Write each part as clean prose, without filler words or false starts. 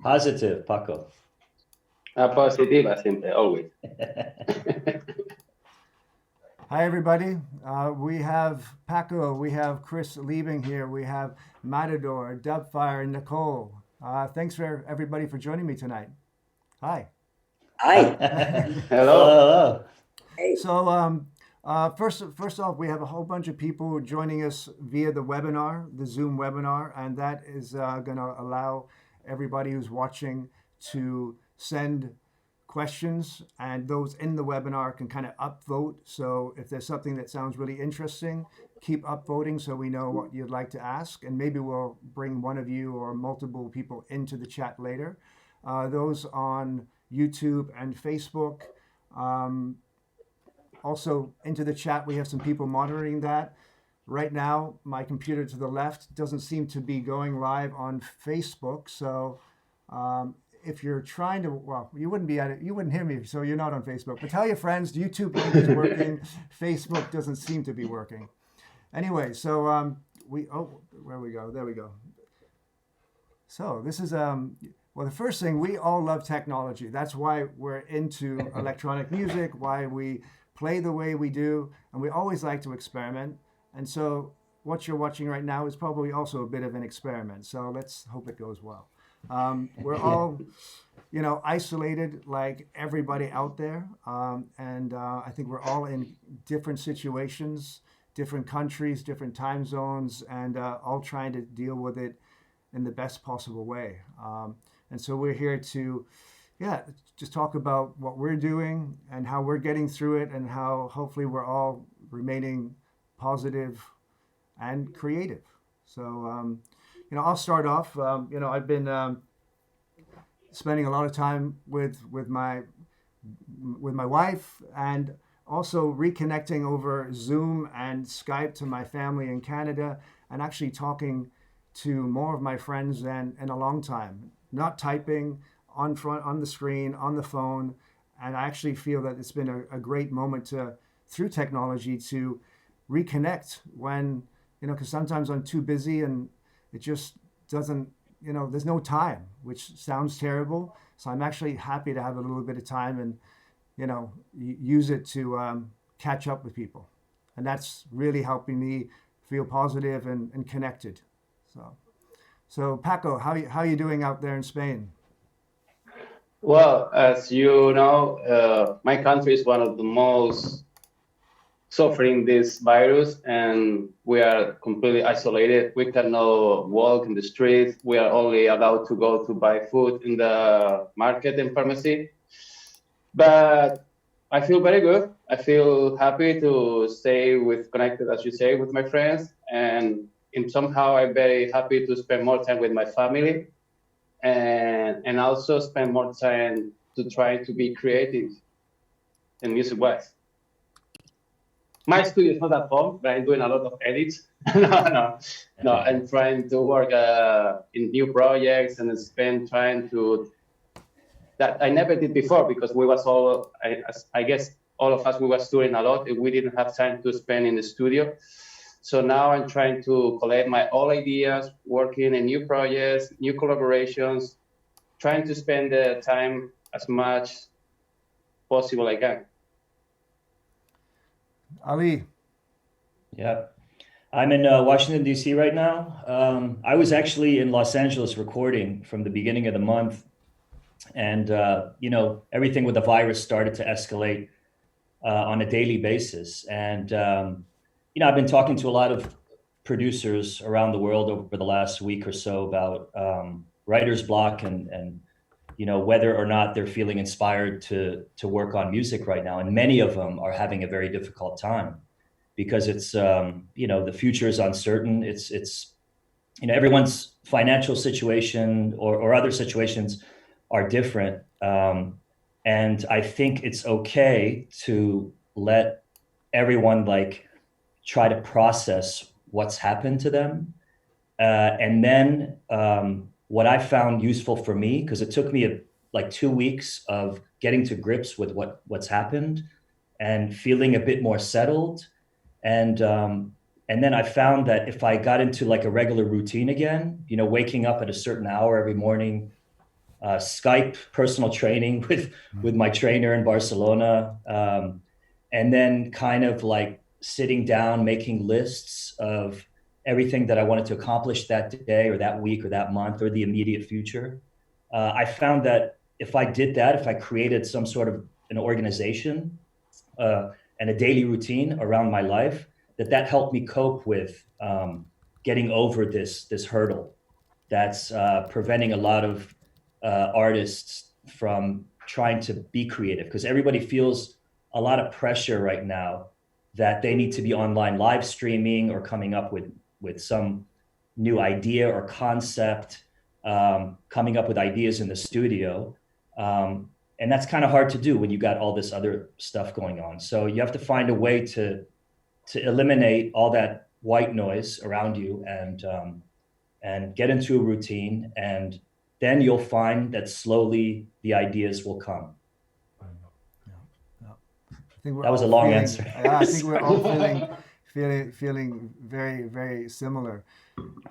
Positive, Paco. Positiva siempre, always. Hi, everybody. We have Paco, we have Chris Liebing here, we have Matador, Dubfire, and Nicole. Thanks for everybody for joining me tonight. Hi. Hi. Hello. Hey. So first off, we have a whole bunch of people joining us via the webinar, the Zoom webinar, and that is going to allow everybody who's watching to send questions, and those in the webinar can kind of upvote. So if there's something that sounds really interesting, keep upvoting so we know what you'd like to ask, and maybe we'll bring one of you or multiple people into the chat later. Those on YouTube and Facebook. Also into the chat, we have some people monitoring that. Right now, my computer to the left doesn't seem to be going live on Facebook. So if you're trying to, well, you wouldn't be at it, you wouldn't hear me, so you're not on Facebook. But tell your friends, YouTube link is working. Facebook doesn't seem to be working. Anyway, so where we go? There we go. So this is, well, the first thing, we all love technology. That's why we're into electronic music, why we play the way we do, and we always like to experiment. And so what you're watching right now is probably also a bit of an experiment. So let's hope it goes well. We're all, isolated like everybody out there. And I think we're all in different situations, different countries, different time zones, and all trying to deal with it in the best possible way. And so we're here to, just talk about what we're doing and how we're getting through it, and how hopefully we're all remaining positive and creative. So, I'll start off. I've been spending a lot of time with my wife, and also reconnecting over Zoom and Skype to my family in Canada, and actually talking to more of my friends than in a long time. Not typing on the screen, on the phone. And I actually feel that it's been a great moment through technology to reconnect when, because sometimes I'm too busy and it just doesn't, there's no time, which sounds terrible. So I'm actually happy to have a little bit of time and, use it to catch up with people. And that's really helping me feel positive and connected. So Paco, how are you doing out there in Spain? Well, as you know, my country is one of the most suffering this virus, and we are completely isolated. We cannot walk in the streets. We are only allowed to go to buy food in the market and pharmacy. But I feel very good. I feel happy to stay connected, as you say, with my friends, and somehow I'm very happy to spend more time with my family. And also spend more time to try to be creative and music-wise. My studio is not at home, but I'm doing a lot of edits. No, I'm trying to work in new projects and trying to, that I never did before, because we was all, I guess all of us, we was touring a lot, and we didn't have time to spend in the studio. So now I'm trying to collect my old ideas, working in new projects, new collaborations, trying to spend the time as much possible I can. Ali. Yeah, I'm in Washington, D.C. right now. I was actually in Los Angeles recording from the beginning of the month. And, everything with the virus started to escalate on a daily basis. And, I've been talking to a lot of producers around the world over the last week or so about writer's block and whether or not they're feeling inspired to work on music right now. And many of them are having a very difficult time because it's, the future is uncertain. It's everyone's financial situation or other situations are different. And I think it's okay to let everyone try to process what's happened to them. And then what I found useful for me, because it took me 2 weeks of getting to grips with what's happened and feeling a bit more settled. And then I found that if I got into a regular routine again, waking up at a certain hour every morning, Skype personal training with my trainer in Barcelona, and then kind of like sitting down, making lists of everything that I wanted to accomplish that day or that week or that month or the immediate future. I found that if I did that, if I created some sort of an organization and a daily routine around my life, that helped me cope with getting over this hurdle that's preventing a lot of artists from trying to be creative, because everybody feels a lot of pressure right now that they need to be online live streaming or coming up with some new idea or concept, coming up with ideas in the studio. And that's kind of hard to do when you got all this other stuff going on. So you have to find a way to eliminate all that white noise around you and get into a routine. And then you'll find that slowly the ideas will come. That was a long answer. Yeah, I think we're all feeling very, very similar.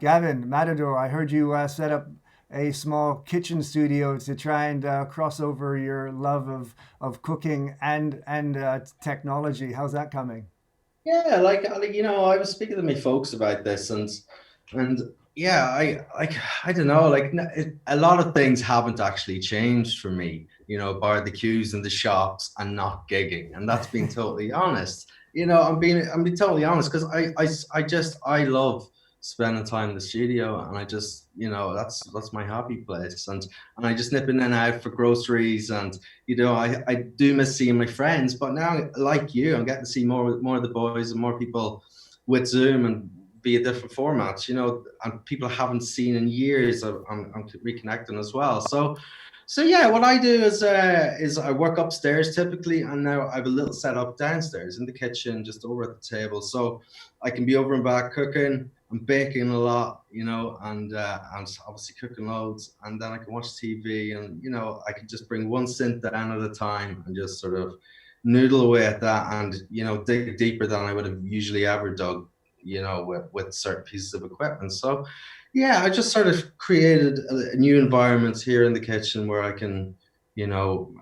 Gavin, Matador, I heard you set up a small kitchen studio to try and cross over your love of cooking and technology. How's that coming? Yeah, like you know, I was speaking to my folks about this, and yeah, I don't know, like a lot of things haven't actually changed for me, you know, bar the queues in the shops and not gigging, and that's being totally honest. You know, I'm being totally honest, because I love spending time in the studio, and I just, you know, that's my happy place, and I just nip in and out for groceries, and you know, I do miss seeing my friends, but now, like you, I'm getting to see more of the boys and more people with Zoom and via different formats, you know, and people I haven't seen in years. I'm reconnecting as well. So yeah, what I do is I work upstairs typically, and now I have a little setup downstairs in the kitchen, just over at the table, so I can be over and back cooking. I'm baking a lot, you know, and I'm obviously cooking loads, and then I can watch TV, and you know, I can just bring one synth down at a time and just sort of noodle away at that, and you know, dig deeper than I would have usually ever dug, you know, with certain pieces of equipment. So yeah, I just sort of created a new environment here in the kitchen where I can, you know,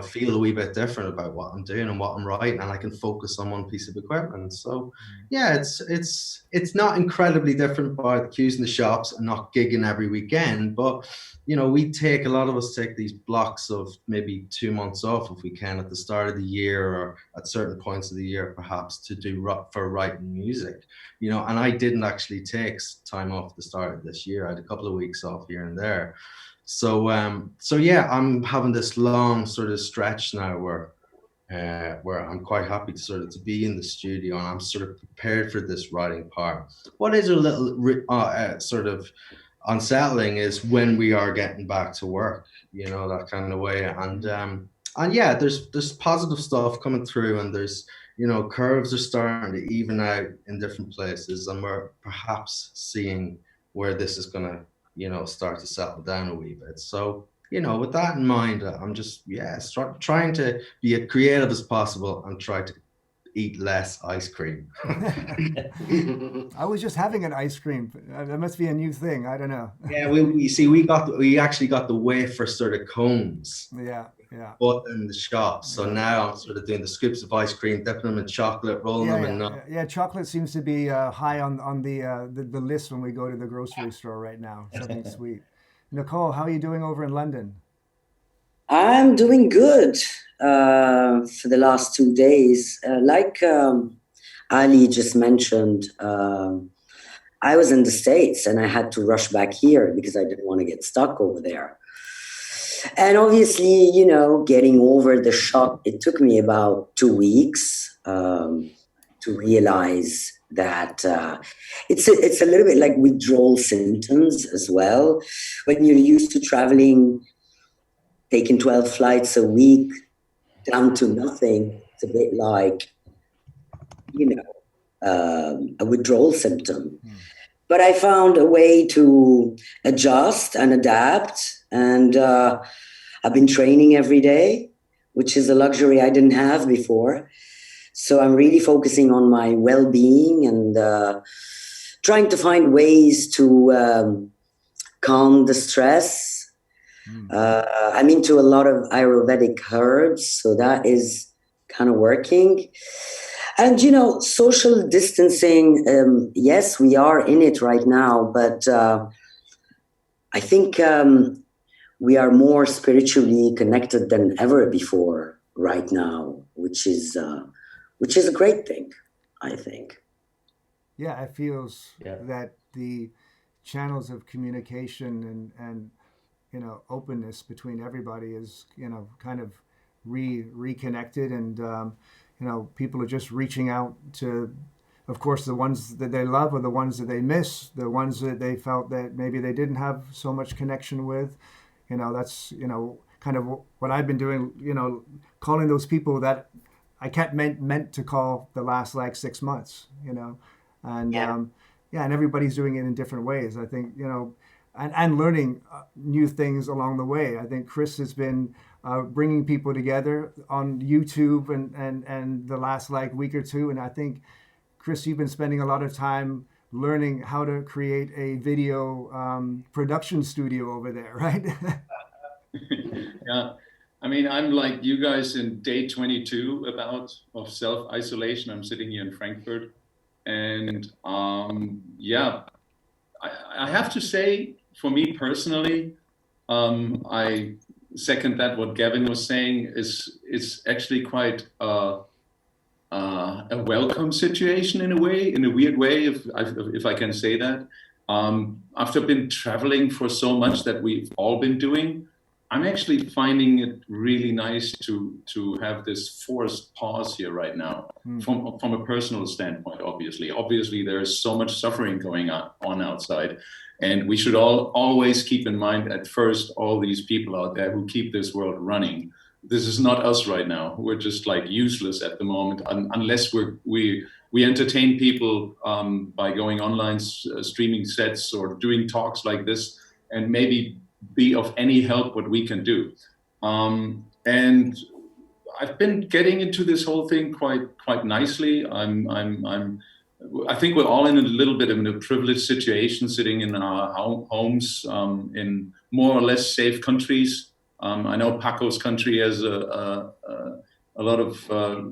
feel a wee bit different about what I'm doing and what I'm writing, and I can focus on one piece of equipment. So yeah, it's not incredibly different by the queues in the shops and not gigging every weekend, but you know, a lot of us take these blocks of maybe 2 months off if we can at the start of the year or at certain points of the year, perhaps, to do for writing music, you know. And I didn't actually take time off at the start of this year. I had a couple of weeks off here and there. So yeah, I'm having this long sort of stretch now where I'm quite happy to be in the studio, and I'm sort of prepared for this writing part. What is a little sort of unsettling is when we are getting back to work, you know, that kind of way. And yeah, there's positive stuff coming through, and there's, you know, curves are starting to even out in different places, and we're perhaps seeing where this is gonna, you know, start to settle down a wee bit. So, you know, with that in mind, I'm just, yeah, trying to be as creative as possible and try to eat less ice cream. I was just having an ice cream. That must be a new thing. I don't know. Yeah, we actually got the wafer sort of cones. Yeah. Bought in the shop. So now I'm sort of doing the scoops of ice cream, dipping them in chocolate, rolling them in. Yeah, chocolate seems to be high on the list when we go to the grocery store right now. Something sweet. Nicole, how are you doing over in London? I'm doing good for the last 2 days. Like Ali just mentioned, I was in the States and I had to rush back here because I didn't want to get stuck over there. And obviously, you know, getting over the shock, it took me about 2 weeks to realize that it's a little bit like withdrawal symptoms as well. When you're used to traveling, taking 12 flights a week down to nothing, it's a bit like, you know, a withdrawal symptom. But I found a way to adjust and adapt. And I've been training every day, which is a luxury I didn't have before. So I'm really focusing on my well-being and trying to find ways to calm the stress I'm into a lot of Ayurvedic herbs, so that is kind of working. And, you know, social distancing, yes, we are in it right now, but I think we are more spiritually connected than ever before right now, which is a great thing, I think. Yeah, it feels that the channels of communication and you know openness between everybody is kind of reconnected, and you know people are just reaching out to, of course, the ones that they love or the ones that they miss, the ones that they felt that maybe they didn't have so much connection with. You know, that's kind of what I've been doing. You know, calling those people that I kept meant to call the last like 6 months. You know, and and everybody's doing it in different ways. I think and learning new things along the way. I think Chris has been bringing people together on YouTube and the last like week or two. And I think, Chris, you've been spending a lot of time learning how to create a video production studio over there, right? Yeah. I mean, I'm like you guys in day 22 of self-isolation. I'm sitting here in Frankfurt. And yeah, I have to say, for me personally, I second that what Gavin was saying is actually quite a welcome situation in a way, in a weird way, if I can say that. After been traveling for so much that we've all been doing, I'm actually finding it really nice to have this forced pause here right now, from a personal standpoint. Obviously, there is so much suffering going on outside, and we should always keep in mind at first all these people out there who keep this world running. This is not us right now. We're just like useless at the moment, unless we entertain people by going online, streaming sets, or doing talks like this, and maybe be of any help what we can do. And I've been getting into this whole thing quite nicely. I think we're all in a little bit of a privileged situation, sitting in our homes in more or less safe countries. I know Paco's country has a lot of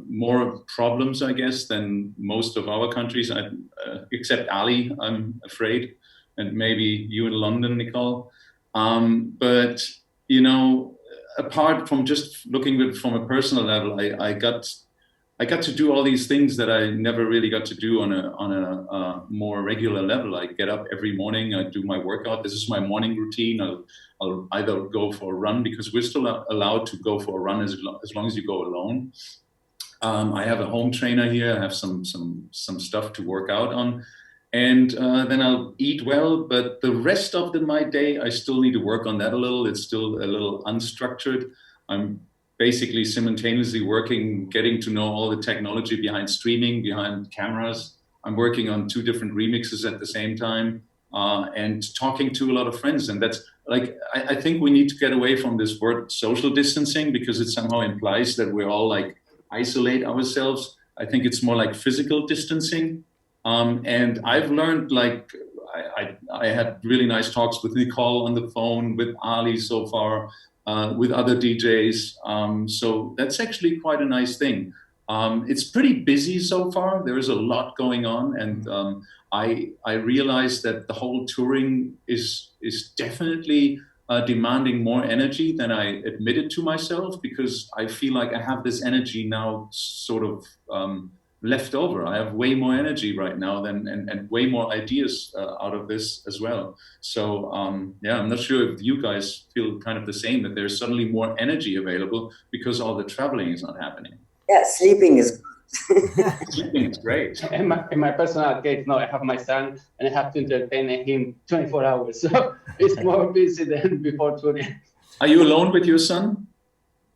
more problems, I guess, than most of our countries, except Ali, I'm afraid, and maybe you in London, Nicole. But, you know, apart from just looking at it from a personal level, I got to do all these things that I never really got to do on a more regular level. I get up every morning, I do my workout. This is my morning routine. I'll either go for a run, because we're still allowed to go for a run as long as you go alone. I have a home trainer here. I have some stuff to work out on. And then I'll eat well, but the rest of my day, I still need to work on that a little. It's still a little unstructured. I'm basically simultaneously working, getting to know all the technology behind streaming, behind cameras. I'm working on 2 different remixes at the same time, and talking to a lot of friends. And that's like, I think we need to get away from this word social distancing, because it somehow implies that we're all like isolate ourselves. I think it's more like physical distancing. And I've learned, like, I had really nice talks with Nicole on the phone, with Ali so far, with other DJs. So that's actually quite a nice thing. It's pretty busy so far. There is a lot going on. And I realized that the whole touring is definitely demanding more energy than I admitted to myself, because I feel like I have this energy now sort of left over. I have way more energy right now and way more ideas out of this as well. So yeah, I'm not sure if you guys feel kind of the same, that there's suddenly more energy available because all the traveling is not happening. Yeah, sleeping is Sleeping is great. In my personal case, no, I have my son and I have to entertain him 24 hours. So it's more busy than before touring. Are you alone with your son?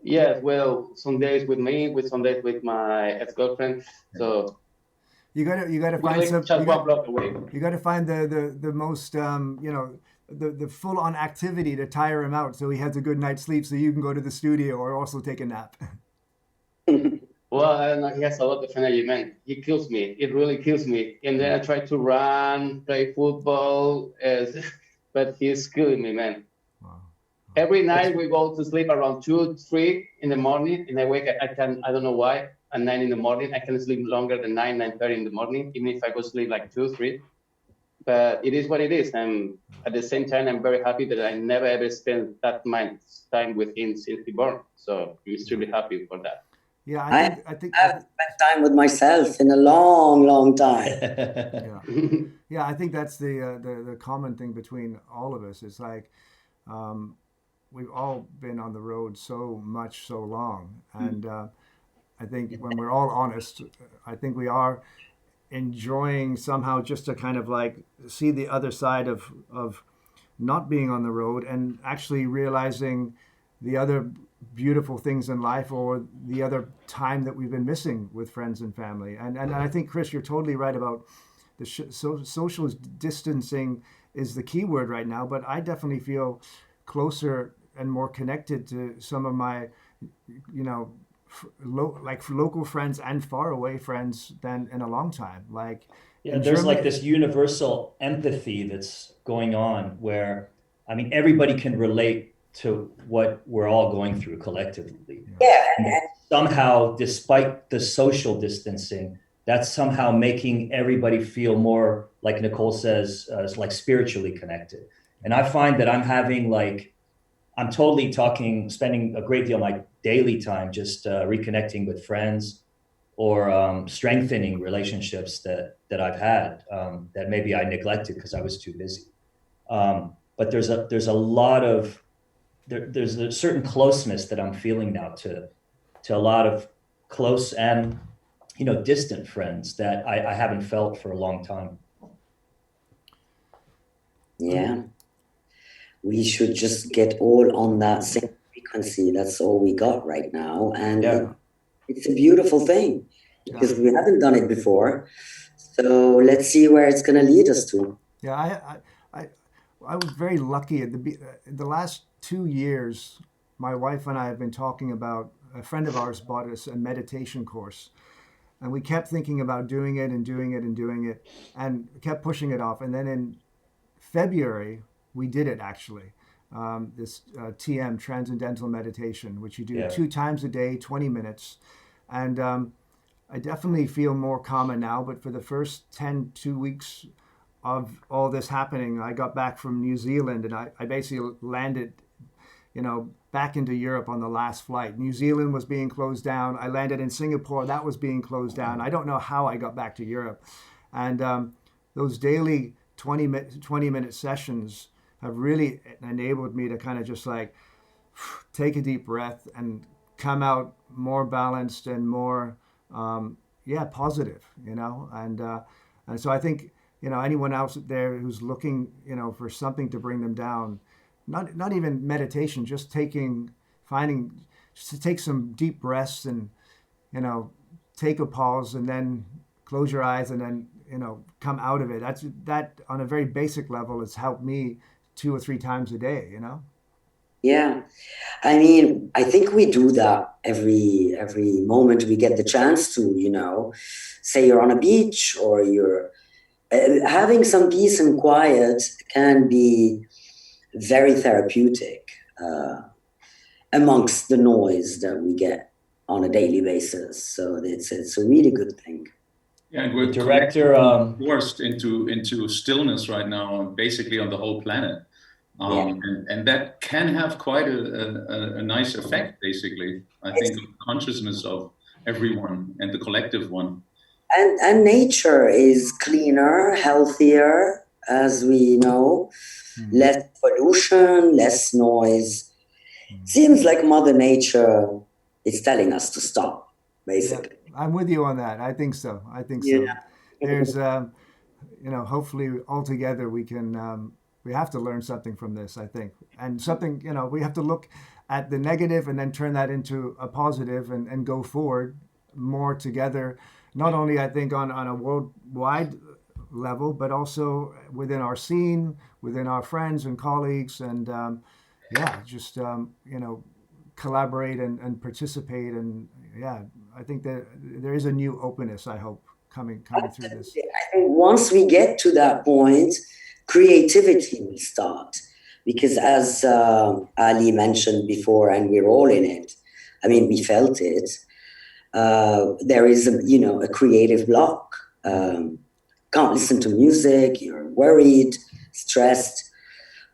Yes, well, some days with me, some days with my ex-girlfriend. So you gotta find you gotta find the most the full on activity to tire him out, so he has a good night's sleep, so you can go to the studio or also take a nap. Well, I don't know, he has a lot of energy, man. He kills me. It really kills me. And then I try to run, play football, but he's killing me, man. Wow. Every night we go to sleep around 2, 3 in the morning, and I wake. I don't know why. At 9 in the morning, I can sleep longer than 9:30 in the morning, even if I go sleep like 2, 3. But it is what it is, and at the same time, I'm very happy that I never ever spent that much time with him since he born. So I'm extremely happy for that. Yeah, I think I've spent time with myself in a long, long time. yeah. Yeah, I think that's the common thing between all of us. It's like we've all been on the road so much, so long, and I think when we're all honest, I think we are enjoying somehow just to kind of like see the other side of not being on the road and actually realizing the other beautiful things in life or the other time that we've been missing with friends and family. And I think, Chris, you're totally right about the social distancing is the key word right now, but I definitely feel closer and more connected to some of my, you know, like local friends and far away friends than in a long time. Like, yeah, there's like this universal empathy that's going on where, I mean, everybody can relate to what we're all going through collectively. Yeah. Somehow, despite the social distancing, that's somehow making everybody feel more, like Nicole says, like spiritually connected. And I find that I'm totally spending a great deal of my daily time just reconnecting with friends or strengthening relationships that I've had that maybe I neglected because I was too busy. But there's a lot of there's a certain closeness that I'm feeling now to a lot of close and distant friends that I haven't felt for a long time. Yeah. We should just get all on that same frequency. That's all we got right now. And it's a beautiful thing because we haven't done it before. So let's see where it's going to lead us to. Yeah, I was very lucky at the last 2 years. My wife and I have been talking about, a friend of ours bought us a meditation course, and we kept thinking about doing it and doing it and doing it and kept pushing it off. And then in February, we did it actually. This TM, Transcendental Meditation, which you do 2 times a day, 20 minutes. And I definitely feel more calmer now, but for the first 2 weeks of all this happening, I got back from New Zealand and I basically landed, back into Europe on the last flight. New Zealand was being closed down. I landed in Singapore. That was being closed down. I don't know how I got back to Europe. And those daily 20-minute sessions have really enabled me to kind of just like take a deep breath and come out more balanced and more, positive, and so I think, anyone else there who's looking, for something to bring them down, not even meditation, just to take some deep breaths and, take a pause and then close your eyes and then, come out of it. That on a very basic level has helped me 2 or 3 times a day, Yeah. I mean, I think we do that every moment we get the chance to, say you're on a beach or you're having some peace and quiet can be very therapeutic amongst the noise that we get on a daily basis. So it's a really good thing. Yeah, and we're forced into stillness right now, basically on the whole planet. And that can have quite a nice effect, basically, I think, on the consciousness of everyone and the collective one. And nature is cleaner, healthier, as we know, less pollution, less noise. Seems like Mother Nature is telling us to stop, basically. Yeah, I'm with you on that. I think so. Yeah. There's, hopefully all together we can, we have to learn something from this, I think. And something, we have to look at the negative and then turn that into a positive and go forward more together. Not only, I think, on a worldwide level, but also within our scene, within our friends and colleagues, and just collaborate and participate. And I think that there is a new openness, I hope, coming through this. I think once we get to that point, creativity will start because as Ali mentioned before, and we're all in it. I mean, we felt it. There is a creative block. Can't listen to music. You're worried, stressed.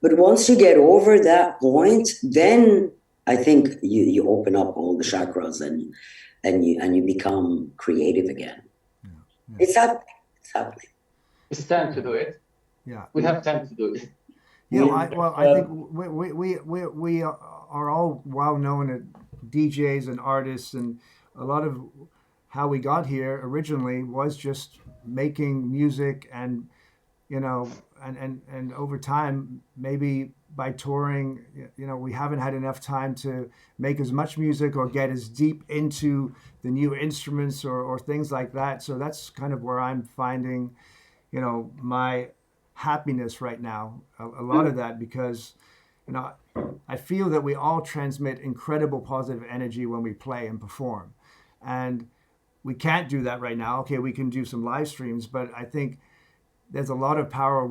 But once you get over that point, then I think you open up all the chakras and you become creative again. Yeah. It's happening. It's happening. It's time to do it. Yeah. We have time to do it. Yeah, I think we are all well-known DJs and artists, and a lot of how we got here originally was just making music, and and over time, maybe by touring, we haven't had enough time to make as much music or get as deep into the new instruments or things like that. So that's kind of where I'm finding, my happiness right now, a lot of that, because I feel that we all transmit incredible positive energy when we play and perform, and we can't do that right now. Okay, we can do some live streams, but I think there's a lot of power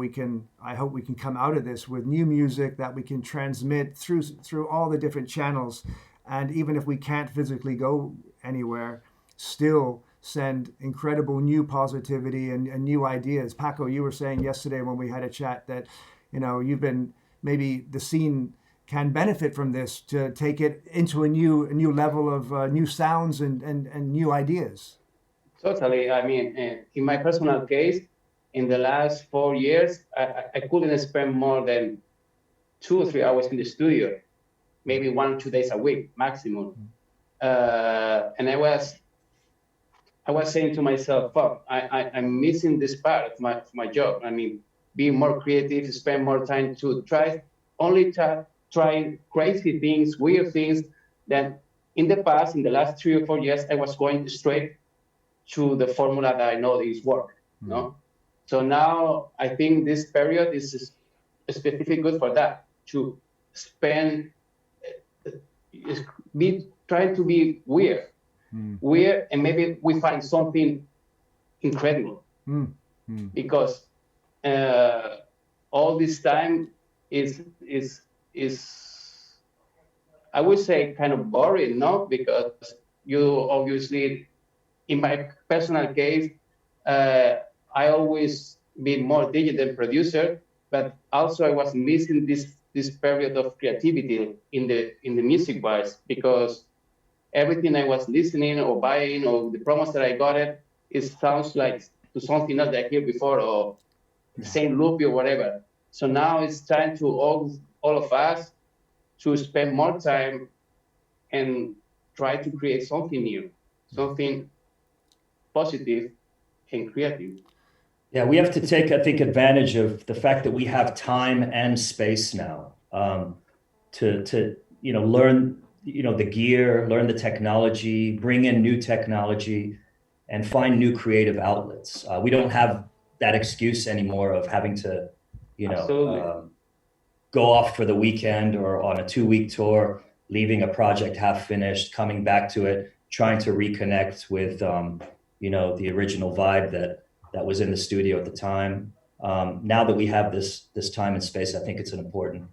I hope we can come out of this with new music that we can transmit through all the different channels, and even if we can't physically go anywhere, still send incredible new positivity and new ideas. Paco, you were saying yesterday when we had a chat that, you've been, maybe the scene can benefit from this to take it into a new level of new sounds and new ideas. Totally. I mean, in my personal case, in the last 4 years, I couldn't spend more than 2 or 3 hours in the studio, maybe 1 or 2 days a week maximum. And I was saying to myself, fuck, I'm missing this part of my job. I mean, being more creative, spend more time to trying crazy things, weird things that in the past, in the last 3 or 4 years, I was going straight to the formula that I know is work. So now I think this period is specifically good for that, to spend, trying to be weird, and maybe we find something incredible, because all this time is I would say kind of boring, no? Because you obviously, in my personal case, I always been more DJ than producer, but also I was missing this period of creativity in the music wise, because everything I was listening or buying or the promos that I got it sounds like to something else that I hear before, or the same loop or whatever. So now it's time to all of us to spend more time and try to create something new, something positive and creative. Yeah, we have to take, I think, advantage of the fact that we have time and space now to learn, the gear, learn the technology, bring in new technology, and find new creative outlets. We don't have that excuse anymore of having to, go off for the weekend or on a 2-week tour, leaving a project half finished, coming back to it, trying to reconnect with, the original vibe that was in the studio at the time. Now that we have this time and space, I think it's an important,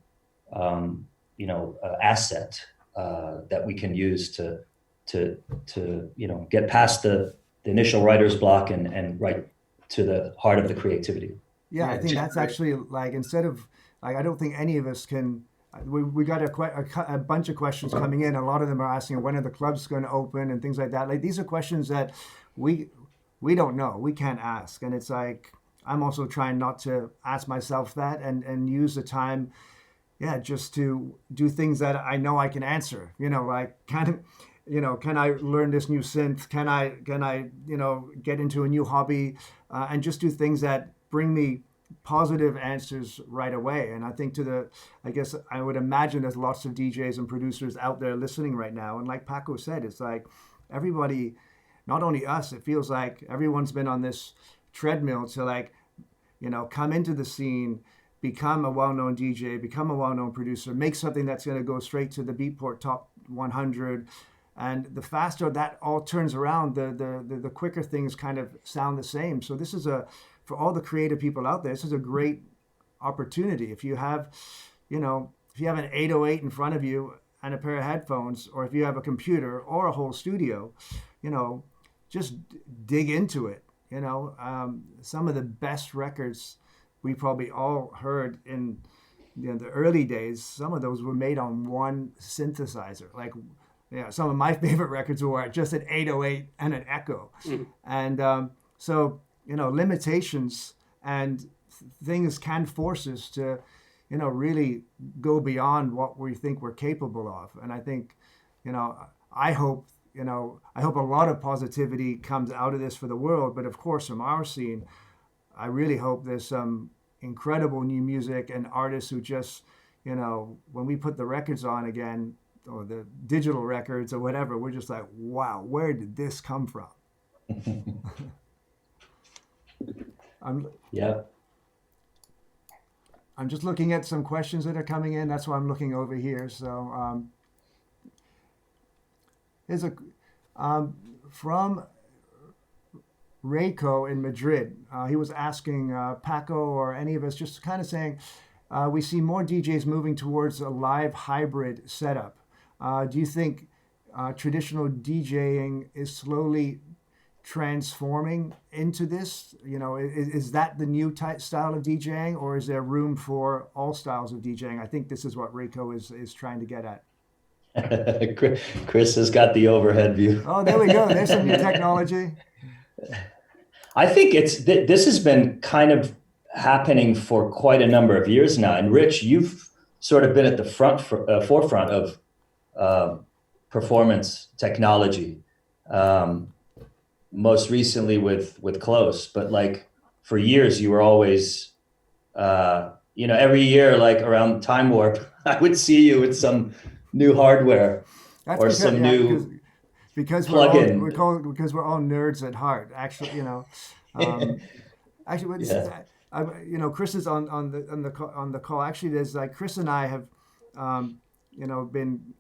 asset that we can use to get past the initial writer's block and right to the heart of the creativity. Yeah, I think that's actually instead of I don't think any of us can. We got a bunch of questions coming in. A lot of them are asking when are the clubs going to open and things like that. These are questions that we don't know. We can't ask, and it's I'm also trying not to ask myself that and use the time, just to do things that I know I can answer. Can I learn this new synth? Can I get into a new hobby, and just do things that bring me positive answers right away. And I think I guess I would imagine there's lots of DJs and producers out there listening right now. And like Paco said, it's like everybody, not only us, it feels like everyone's been on this treadmill to come into the scene, become a well-known DJ, become a well-known producer, make something that's going to go straight to the Beatport Top 100. And the faster that all turns around, the quicker things kind of sound the same. So this is for all the creative people out there, this is a great opportunity. If you have if you have an 808 in front of you and a pair of headphones, or if you have a computer or a whole studio, just dig into it. Some of the best records we probably all heard in the early days, some of those were made on one synthesizer. Like, some of my favorite records were just an 808 and an echo. And so, limitations and things can force us to, really go beyond what we think we're capable of. And I think, I hope a lot of positivity comes out of this for the world. But of course, from our scene, I really hope there's some incredible new music and artists who just, when we put the records on again, or the digital records or whatever, we're just like, wow, where did this come from? I'm just looking at some questions that are coming in. That's why I'm looking over here. So here's a from Rayco in Madrid. He was asking Paco or any of us, just kind of saying, we see more DJs moving towards a live hybrid setup. Do you think traditional DJing is slowly transforming into this? Is that the new style of DJing, or is there room for all styles of DJing? I think this is what Rayco is trying to get at. Chris has got the overhead view. Oh, there we go. There's some new technology. I think this has been kind of happening for quite a number of years now. And Rich, you've sort of been at the forefront of performance technology. Most recently with Close, but like for years you were always, every year, like around Time Warp, I would see you with some new hardware because plug-in. Because we're all nerds at heart. Actually, Chris is on the call. Actually, there's like Chris and I have, been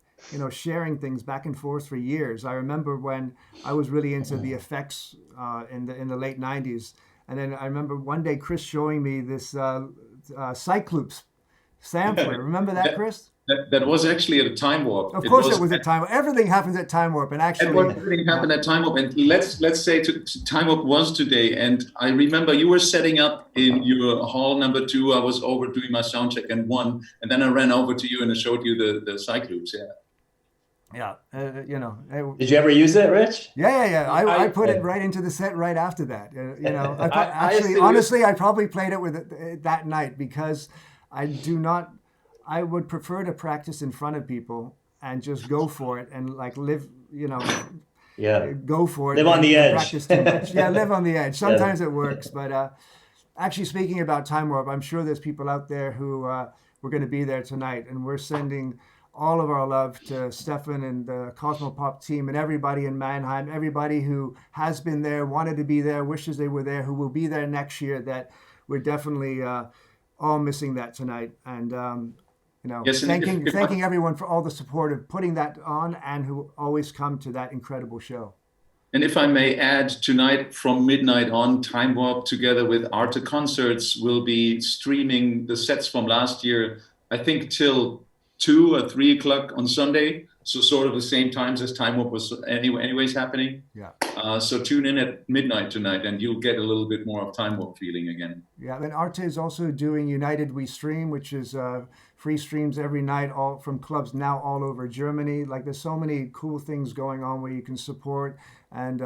sharing things back and forth for years. I remember when I was really into the effects in the late 90s. And then I remember one day Chris showing me this Cyclops sampler. Remember that, Chris? That was actually at a Time Warp. Of course it was at Time Warp. Everything happens at Time Warp. And actually... Everything happened at Time Warp. And let's say Time Warp was today. And I remember you were setting up in your hall number 2. I was over doing my sound check and 1. And then I ran over to you and I showed you the Cyclops, Yeah, Did you ever use it, Rich? Yeah. I put it right into the set right after that. Honestly, I probably played it with it that night because I would prefer to practice in front of people and just go for it and like live, go for it. Live on the edge. Practice too much. Yeah, live on the edge. Sometimes it works, but actually speaking about Time Warp, I'm sure there's people out there who were going to be there tonight, and we're sending all of our love to Stefan and the Cosmopop team and everybody in Mannheim, everybody who has been there, wanted to be there, wishes they were there, who will be there next year, that we're definitely all missing that tonight. And, thanking everyone for all the support of putting that on and who always come to that incredible show. And if I may add, tonight from midnight on, Time Warp together with Arte Concerts will be streaming the sets from last year, I think till 2 or 3 o'clock on Sunday, so sort of the same times as Time Warp was anyways happening. Yeah. So tune in at midnight tonight, and you'll get a little bit more of Time Warp feeling again. Yeah, and Arte is also doing United We Stream, which is free streams every night, all from clubs now all over Germany. Like, there's so many cool things going on where you can support and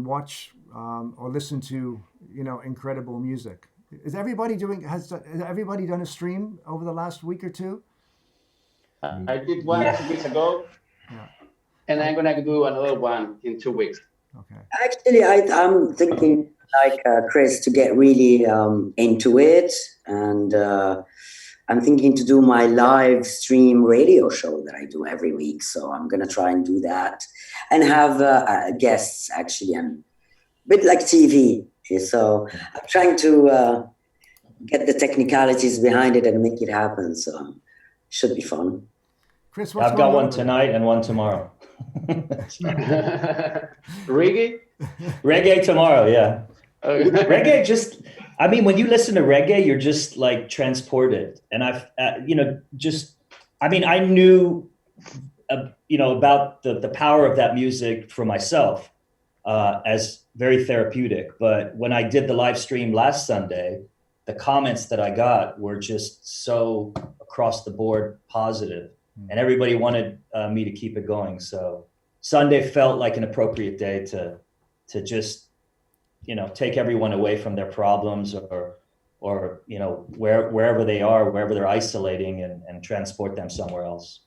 watch or listen to incredible music. Has everybody done a stream over the last week or two? I did one 2 weeks ago, and I'm gonna do another one in 2 weeks. Okay. Actually, I'm thinking like Chris to get really into it, and I'm thinking to do my live stream radio show that I do every week. So I'm gonna try and do that, and have guests actually, and a bit like TV. So I'm trying to get the technicalities behind it and make it happen. So should be fun. Chris, I've got one tonight and one tomorrow. Reggae? Reggae tomorrow, yeah. Reggae I mean, when you listen to reggae, you're just like transported. And I knew, about the power of that music for myself as very therapeutic. But when I did the live stream last Sunday, the comments that I got were just so across the board positive, and everybody wanted me to keep it going. So Sunday felt like an appropriate day to just, take everyone away from their problems or wherever they are, wherever they're isolating, and transport them somewhere else.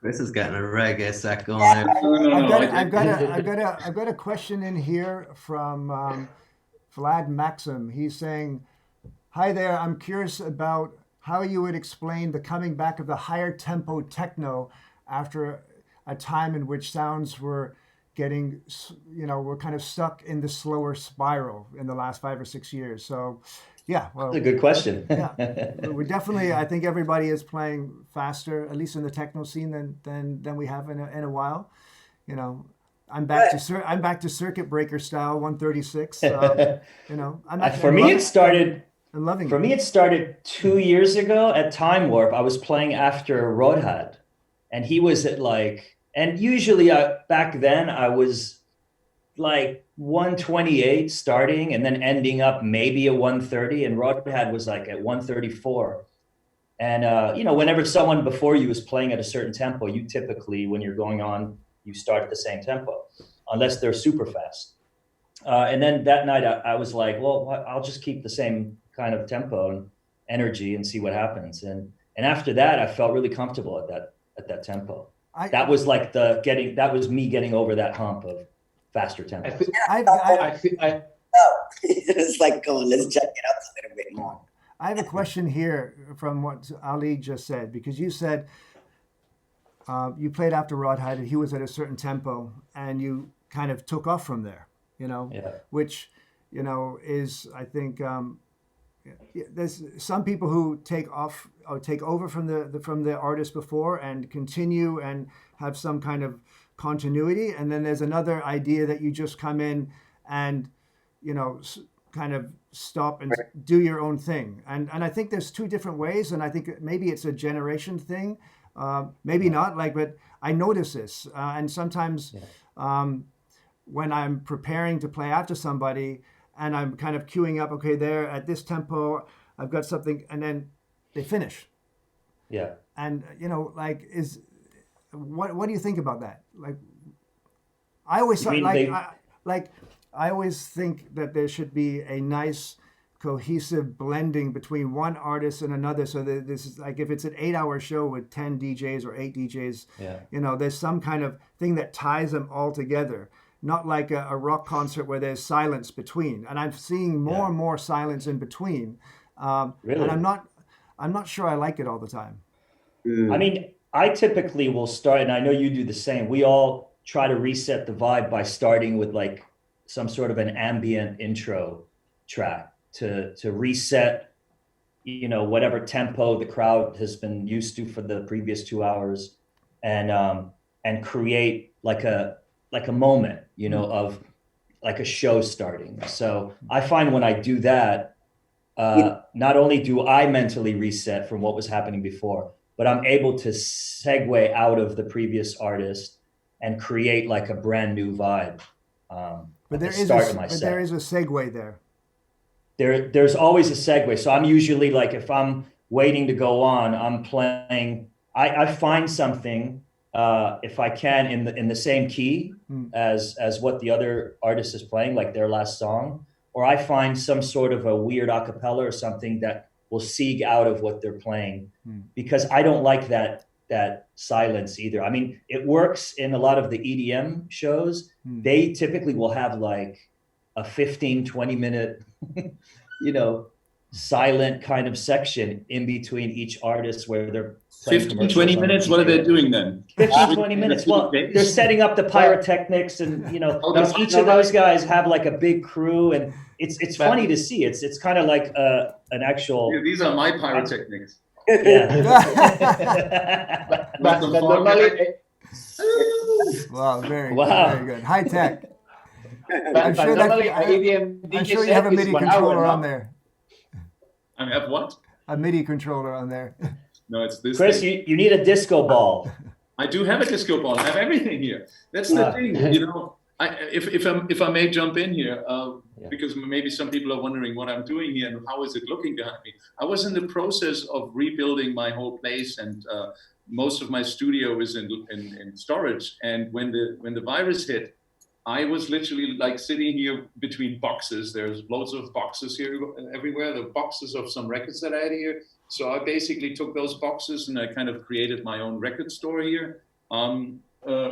Chris is getting a reggae set going. I've got a question in here from Vlad Maxim. He's saying, "Hi there. I'm curious about how you would explain the coming back of the higher tempo techno after a time in which sounds were getting, we're kind of stuck in the slower spiral in the last 5 or 6 years." So, yeah, well, that's a good question. Yeah, we definitely. I think everybody is playing faster, at least in the techno scene, than we have in a while. I'm back to circuit breaker style 136. For me, it started. I'm loving For me, it started 2 years ago at Time Warp. I was playing after Rodhad, and he was at and usually back then I was like 128 starting and then ending up maybe a 130, and Rodhad was like at 134. And whenever someone before you is playing at a certain tempo, you typically, when you're going on, you start at the same tempo, unless they're super fast. And then that night I was like, well, I'll just keep the same kind of tempo and energy and see what happens. And after that, I felt really comfortable at that tempo. That was me getting over that hump of faster tempo. It's like, come on, let's check it out a little bit more. I have a question here from what Ali just said, because you said you played after Rodhide and he was at a certain tempo and you kind of took off from there, which, is, I think, there's some people who take off or take over from the artist before and continue and have some kind of continuity. And then there's another idea that you just come in and, kind of stop and do your own thing. And I think there's two different ways. And I think maybe it's a generation thing. Maybe not, but I notice this. And sometimes when I'm preparing to play after somebody and I'm kind of queuing up, okay, they're at this tempo, I've got something, and then they finish. Yeah. And, what do you think about that? I always I always think that there should be a nice cohesive blending between one artist and another. So that this is if it's an 8-hour show with 10 DJs or 8 DJs, there's some kind of thing that ties them all together. Not like a rock concert where there's silence between. And I'm seeing more and more silence in between. Really? And I'm not sure I like it all the time. I mean, I typically will start, and I know you do the same. We all try to reset the vibe by starting with some sort of an ambient intro track to reset, whatever tempo the crowd has been used to for the previous 2 hours, and create like a moment, of like a show starting. So I find when I do that, not only do I mentally reset from what was happening before, but I'm able to segue out of the previous artist and create like a brand new vibe. But there is a segue there. There's always a segue. So I'm usually if I'm waiting to go on, I'm playing. I find something if I can in the same key as what the other artist is playing, like their last song, or I find some sort of a weird a cappella or something that will seek out of what they're playing, because I don't like that silence either. I mean, it works in a lot of the EDM shows. They typically will have like a 15-20 minute silent kind of section in between each artist where they're 15-20 minutes. What are they doing then? 15-20 minutes. Well, they're setting up the pyrotechnics, and because each of those guys have like a big crew, and it's funny to see. It's kind of like an actual. Yeah, these are my pyrotechnics. Yeah. but normally, wow, very good, high tech. I'm sure you have a MIDI controller on there. I have what? A MIDI controller on there. No, it's this Chris, thing. you need a disco ball. I do have a disco ball. I have everything here. That's the thing, you know. If I may jump in here, because maybe some people are wondering what I'm doing here and how is it looking behind me. I was in the process of rebuilding my whole place, and most of my studio is in storage. And when the virus hit, I was literally like sitting here between boxes. There's loads of boxes here everywhere. The boxes of some records that I had here. So I basically took those boxes and I kind of created my own record store here,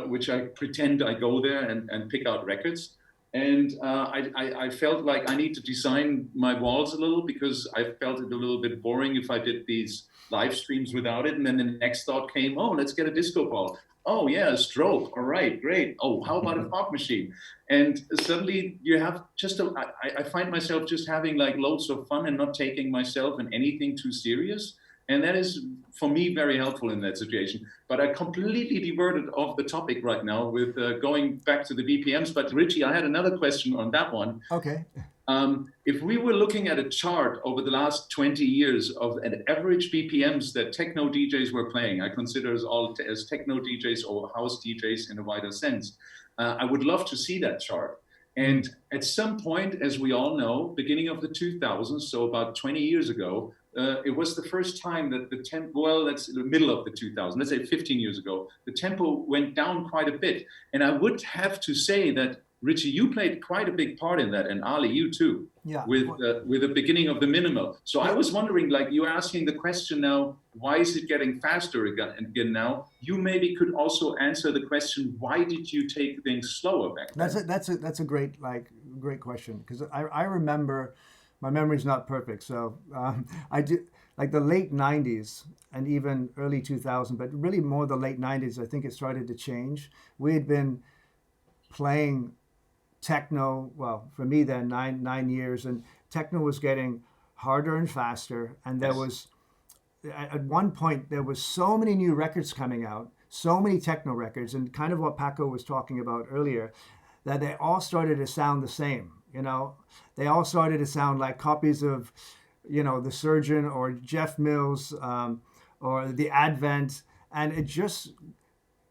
which I pretend I go there and pick out records. And I felt like I need to design my walls a little, because I felt it a little bit boring if I did these live streams without it. And then the next thought came, oh, let's get a disco ball. Oh yeah, a strobe. All right, great. Oh, how about a fog machine? And suddenly you have just I find myself just having like loads of fun and not taking myself and anything too serious. And that is, for me, very helpful in that situation. But I completely diverted off the topic right now with going back to the BPMs. But Richie, I had another question on that one. Okay. If we were looking at a chart over the last 20 years of an average BPMs that techno DJs were playing, I consider us all as techno DJs or house DJs in a wider sense, I would love to see that chart. And at some point, as we all know, beginning of the 2000s, so about 20 years ago, it was the first time that the tempo, well, that's the middle of the 2000s, let's say 15 years ago, the tempo went down quite a bit. And I would have to say that, Richie, you played quite a big part in that, and Ali, you too, with the beginning of the minimal. So I was wondering, like, you're asking the question now, why is it getting faster again now? You maybe could also answer the question, why did you take things slower back then? That's a great question, because I remember, my memory's not perfect, so I do, like the late 90s and even early 2000, but really more the late 90s, I think it started to change. We had been playing techno, well, for me then, nine years, and techno was getting harder and faster. And there was, at one point, there was so many new records coming out, so many techno records, and kind of what Paco was talking about earlier, that they all started to sound the same. You know, they all started to sound like copies of, you know, The Surgeon or Jeff Mills or The Advent, and it just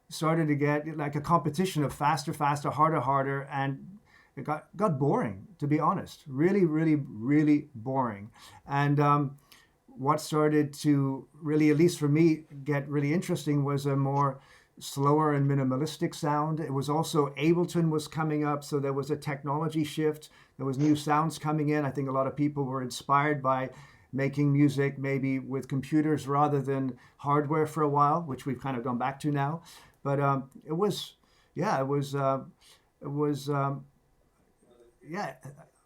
started to get like a competition of faster, harder, and it got boring, to be honest. Really boring. And what started to really, at least for me, get really interesting was a more slower and minimalistic sound. It was also Ableton was coming up, so there was a technology shift. There was new sounds coming in. I think a lot of people were inspired by making music maybe with computers rather than hardware for a while, which we've kind of gone back to now. But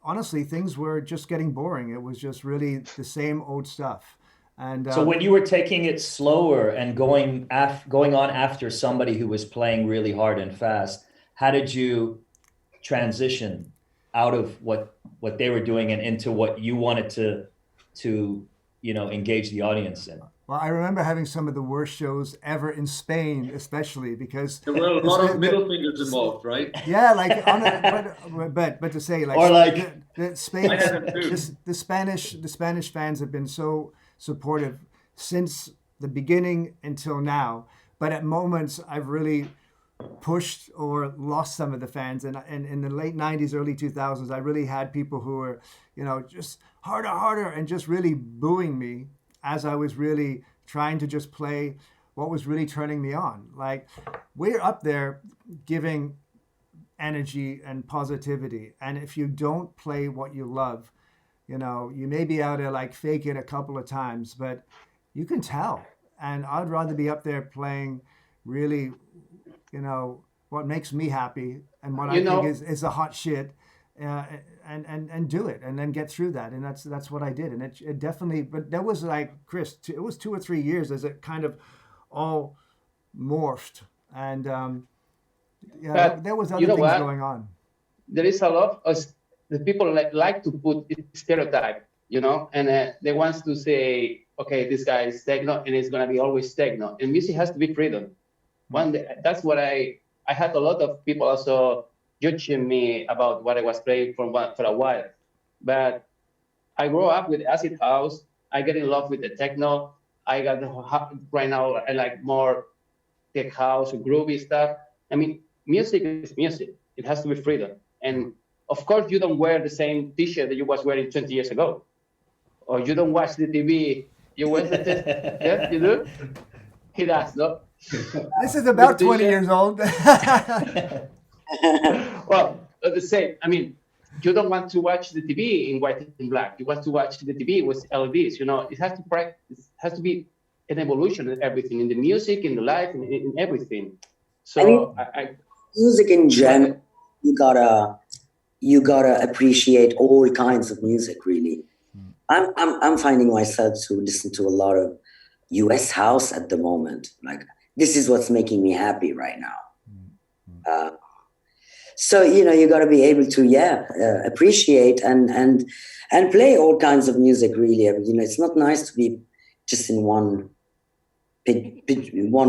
honestly, things were just getting boring. It was just really the same old stuff. And so when you were taking it slower and going on after somebody who was playing really hard and fast, how did you transition out of what they were doing and into what you wanted to engage the audience in? Well, I remember having some of the worst shows ever in Spain, especially because there were a lot of middle fingers involved, right? Yeah, like but to say like, or like the Spain, the Spanish fans have been so supportive since the beginning until now. But at moments, I've really pushed or lost some of the fans. And in the late 90s, early 2000s, I really had people who were, just harder, and just really booing me as I was really trying to just play what was really turning me on. Like, we're up there giving energy and positivity. And if you don't play what you love, you may be able to like fake it a couple of times, but you can tell. And I'd rather be up there playing really, what makes me happy and what I think is the hot shit, and do it and then get through that. And that's what I did. And it definitely, but there was like, Chris, it was 2 or 3 years as it kind of all morphed. And there was other things going on. There is a lot of the people like to put stereotype, and they want to say, okay, this guy is techno and it's going to be always techno. And music has to be freedom. One day, that's what I had a lot of people also judging me about what I was playing for a while. But I grew up with acid house, I get in love with the techno. Right now I like more tech house, groovy stuff. I mean, music is music. It has to be freedom. And of course, you don't wear the same T-shirt that you was wearing 20 years ago, or you don't watch the TV. You watch the test. Yes, you do. He does, no? This is about 20 years old. Well, the same. I mean, you don't want to watch the TV in white and black. You want to watch the TV with LEDs. You know, it has to practice. It has to be an evolution in everything, in the music, in the life, in everything. So I mean, I music in general, you gotta appreciate all kinds of music. Really, I'm finding myself to listen to a lot of U.S. house at the moment. Like, this is what's making me happy right now. So, you know, you got to be able to, appreciate and play all kinds of music, really. You know, it's not nice to be just in one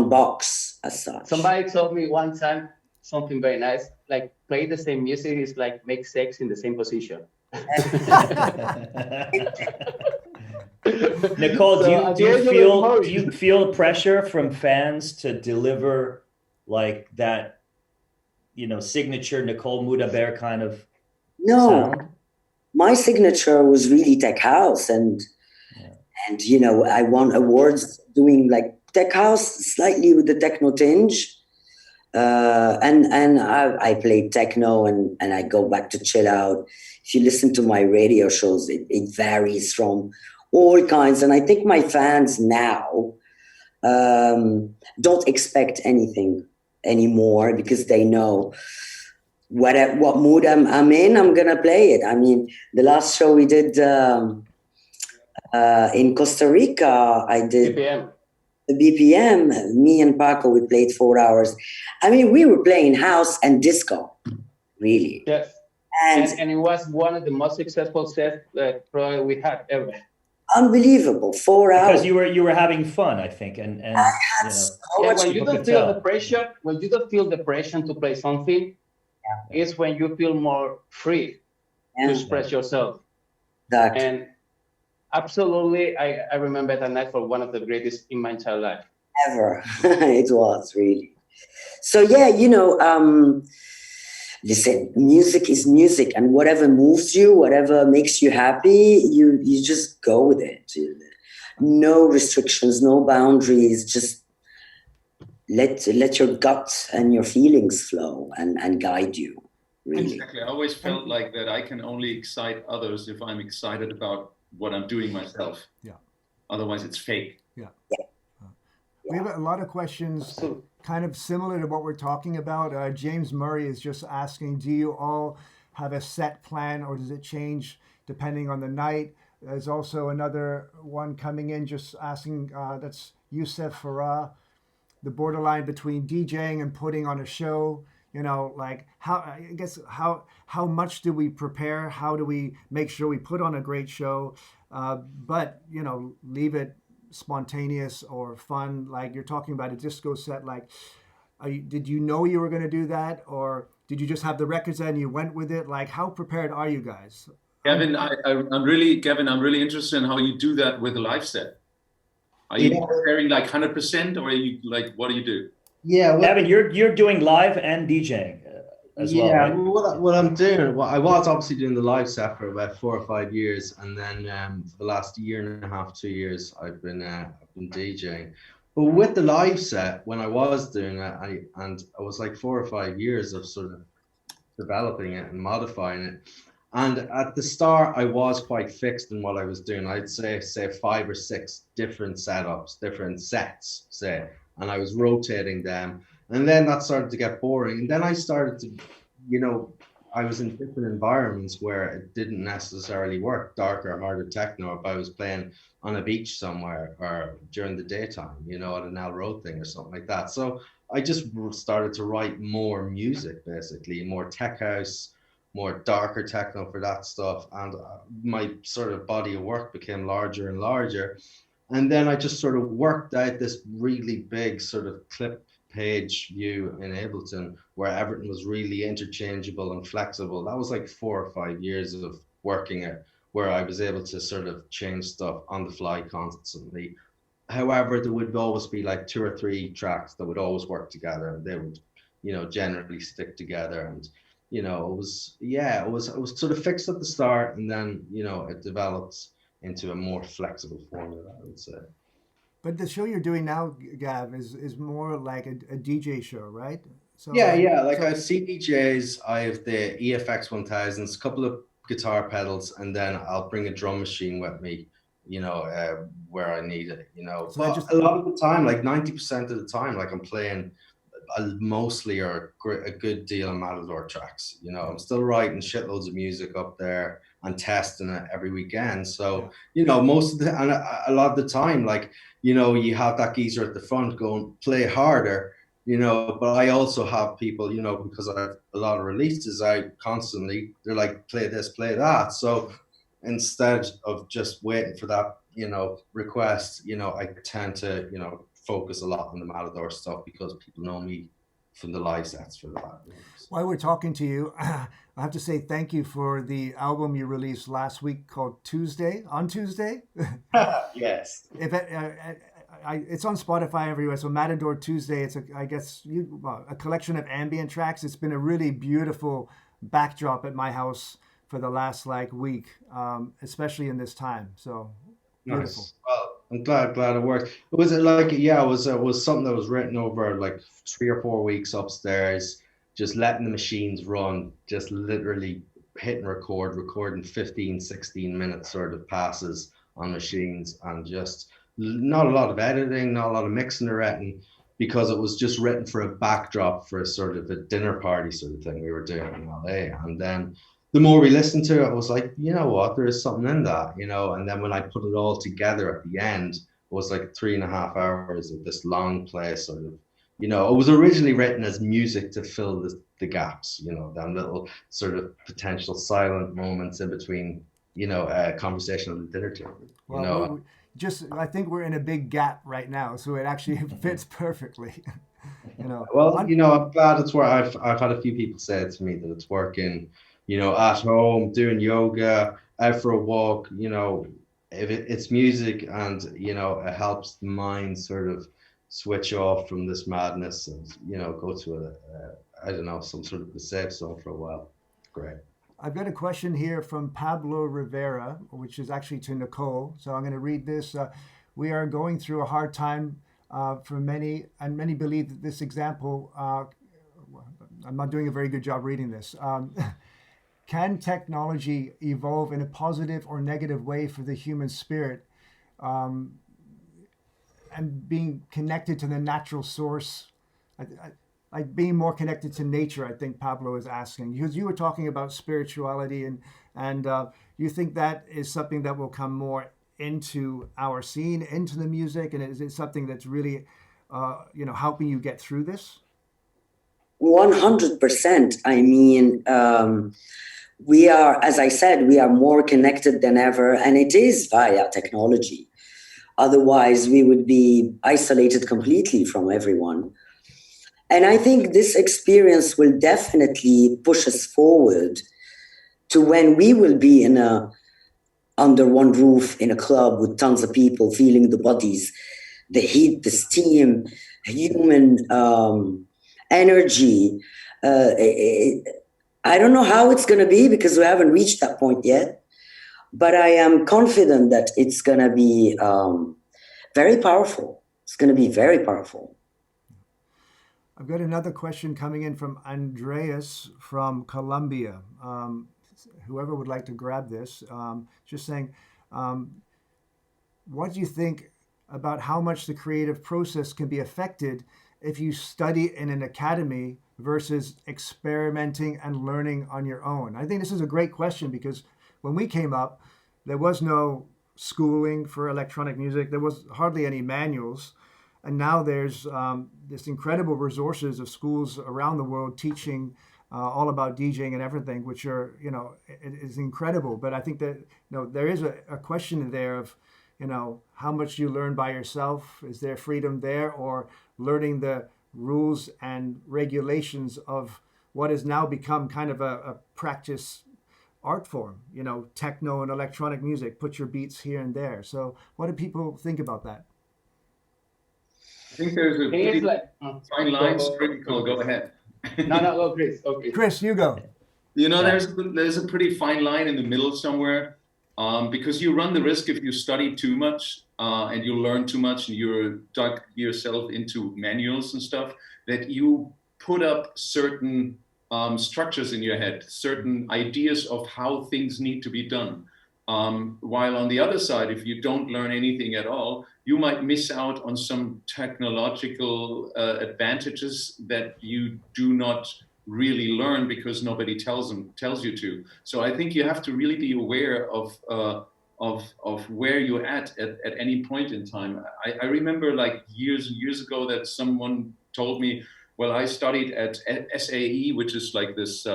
box as such. Somebody told me one time something very nice, like play the same music is like make sex in the same position. Nicole, So do you feel pressure from fans to deliver like that, you know, signature Nicole Moudaber kind of sound? My signature was really tech house, and you know, I won awards doing like tech house slightly with the techno tinge. And I play techno and I go back to chill out. If you listen to my radio shows, it varies from all kinds. And I think my fans now don't expect anything anymore, because they know what mood I'm in, I'm going to play it. I mean, the last show we did in Costa Rica, I did BPM. the BPM. Me and Paco, we played 4 hours. I mean, we were playing house and disco, really. Yes. And it was one of the most successful sets that probably we had ever. Unbelievable, 4 hours. Because you were having fun, I think, and you know. So Yeah, much when you people don't could feel tell. the pressure, when you don't feel the pressure to play something, is when you feel more free to express yourself. Exactly. And absolutely, I remember that night for one of the greatest in my entire life. Ever. It was really. So yeah, you know, listen, music is music, and whatever moves you, whatever makes you happy, you just go with it. No restrictions, no boundaries. Just let your gut and your feelings flow and guide you. Really. Exactly. I always felt like that I can only excite others if I'm excited about what I'm doing myself. Yeah. Otherwise, it's fake. We have a lot of questions kind of similar to what we're talking about. James Murray is just asking, do you all have a set plan, or does it change depending on the night? There's also another one coming in just asking, that's Youssef Farah, the borderline between DJing and putting on a show. You know, like how much do we prepare? How do we make sure we put on a great show? But, you know, leave it spontaneous or fun. Like you're talking about a disco set, like did you know you were going to do that, or did you just have the records and you went with it? Like, how prepared are you guys? Kevin, I'm really interested in how you do that with a live set. Are you preparing like 100%, or are you like, what do you do? Yeah, well, Kevin, you're doing live and DJing as well, right? What I'm doing, I was obviously doing the live set for about 4 or 5 years, and then for the last year and a half, 2 years, I've been DJing. But with the live set, when I was doing it, I was like 4 or 5 years of sort of developing it and modifying it. And at the start, I was quite fixed in what I was doing. I'd say 5 or 6 different setups, different sets, say, and I was rotating them. And then that started to get boring. And then I started to, you know, I was in different environments where it didn't necessarily work, darker, harder techno, if I was playing on a beach somewhere or during the daytime, you know, at an El Road thing or something like that. So I just started to write more music, basically, more tech house, more darker techno for that stuff. And my sort of body of work became larger and larger. And then I just sort of worked out this really big sort of clip page view in Ableton where everything was really interchangeable and flexible. That was like 4 or 5 years of working it where I was able to sort of change stuff on the fly constantly. However, there would always be like 2 or 3 tracks that would always work together, and they would, generally stick together. And it was sort of fixed at the start, and then it develops into a more flexible formula, I would say. But the show you're doing now, Gav, is more like a DJ show, right? So Yeah. Like I have CDJs, I have the EFX 1000s, a couple of guitar pedals, and then I'll bring a drum machine with me, where I need it, So But a lot of the time, like 90% of the time, like I'm playing mostly or a good deal of Matador tracks. I'm still writing shitloads of music up there and testing it every weekend. So, most of and a lot of the time, like, you have that geezer at the front going, play harder, but I also have people, because I have a lot of releases, they're like, play this, play that. So instead of just waiting for that, request, I tend to, focus a lot on the Matador stuff because people know me from the live sets for that. while we're talking to you, I have to say thank you for the album you released last week called On Tuesday. Yes. It's on Spotify everywhere. So Matador Tuesday. It's a collection of ambient tracks. It's been a really beautiful backdrop at my house for the last week, especially in this time. So beautiful. Nice. Well, I'm glad it worked. It was something that was written over like 3 or 4 weeks upstairs, just letting the machines run, just literally hitting record, recording 15, 16 minutes sort of passes on machines, and just not a lot of editing, not a lot of mixing or editing, because it was just written for a backdrop for a sort of a dinner party sort of thing we were doing in LA. And then the more we listened to it, I was like, you know what, there is something in that, and then when I put it all together at the end, it was like 3.5 hours of this long play sort of, it was originally written as music to fill the gaps, them little sort of potential silent moments in between, a conversation on the dinner table, I think we're in a big gap right now, so it actually fits perfectly. Well, I'm glad it's where I've had a few people say it to me that it's working, at home, doing yoga, out for a walk, if it's music and, it helps the mind sort of switch off from this madness and, go to some sort of a safe zone for a while. Great. I've got a question here from Pablo Rivera, which is actually to Nicole. So I'm going to read this. We are going through a hard time for many, and many believe that this example, I'm not doing a very good job reading this. Can technology evolve in a positive or negative way for the human spirit, and being connected to the natural source? Like being more connected to nature, I think Pablo is asking. Because you were talking about spirituality, and you think that is something that will come more into our scene, into the music, and is it something that's really, helping you get through this? 100%. I mean, we are, as I said, we are more connected than ever, and it is via technology. Otherwise, we would be isolated completely from everyone. And I think this experience will definitely push us forward to when we will be under one roof in a club with tons of people, feeling the bodies, the heat, the steam, human energy. I don't know how it's going to be because we haven't reached that point yet, but I am confident that it's going to be very powerful. It's going to be very powerful. I've got another question coming in from Andreas from Colombia. Whoever would like to grab this, just saying, what do you think about how much the creative process can be affected if you study in an academy versus experimenting and learning on your own? I think this is a great question because when we came up, there was no schooling for electronic music. There was hardly any manuals. And now there's this incredible resources of schools around the world teaching all about DJing and everything, which are, it is incredible. But I think that, there is a question there of, how much you learn by yourself. Is there freedom there, or learning the rules and regulations of what has now become kind of a practice art form, techno and electronic music, put your beats here and there. So what do people think about that? I think there's a Thing is pretty like, fine line. Sorry, Nicole, go ahead. no, go, Chris. Okay. Chris, you go. There's a pretty fine line in the middle somewhere, because you run the risk if you study too much and you learn too much and you're dug yourself into manuals and stuff, that you put up certain structures in your head, certain ideas of how things need to be done. While on the other side, if you don't learn anything at all, you might miss out on some technological advantages that you do not really learn because nobody tells you to. So I think you have to really be aware of where you're at any point in time. I remember like years and years ago that someone told me, well, I studied at SAE, which is like this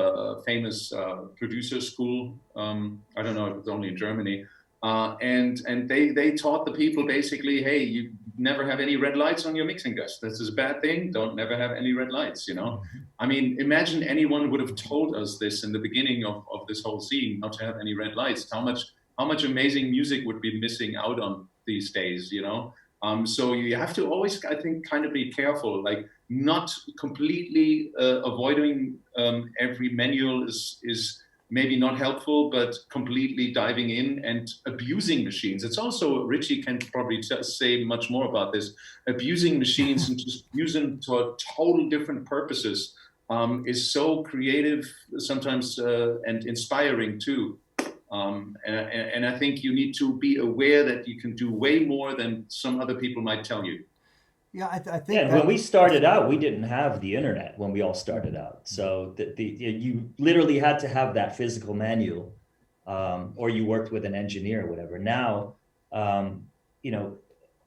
famous producer school. I don't know if it's only in Germany. And they taught the people basically, hey, you never have any red lights on your mixing desk. This is a bad thing. Don't never have any red lights, I mean, imagine anyone would have told us this in the beginning of this whole scene, not to have any red lights. How much amazing music would be missing out on these days, So you have to always, I think, kind of be careful, like not completely avoiding every manual is maybe not helpful, but completely diving in and abusing machines. It's also, Richie can probably say much more about this, abusing machines and just using to total different purposes is so creative sometimes and inspiring too. And I think you need to be aware that you can do way more than some other people might tell you. Yeah, I think Yeah, when we started out, we didn't have the internet when we all started out. So you literally had to have that physical manual, or you worked with an engineer or whatever. Now,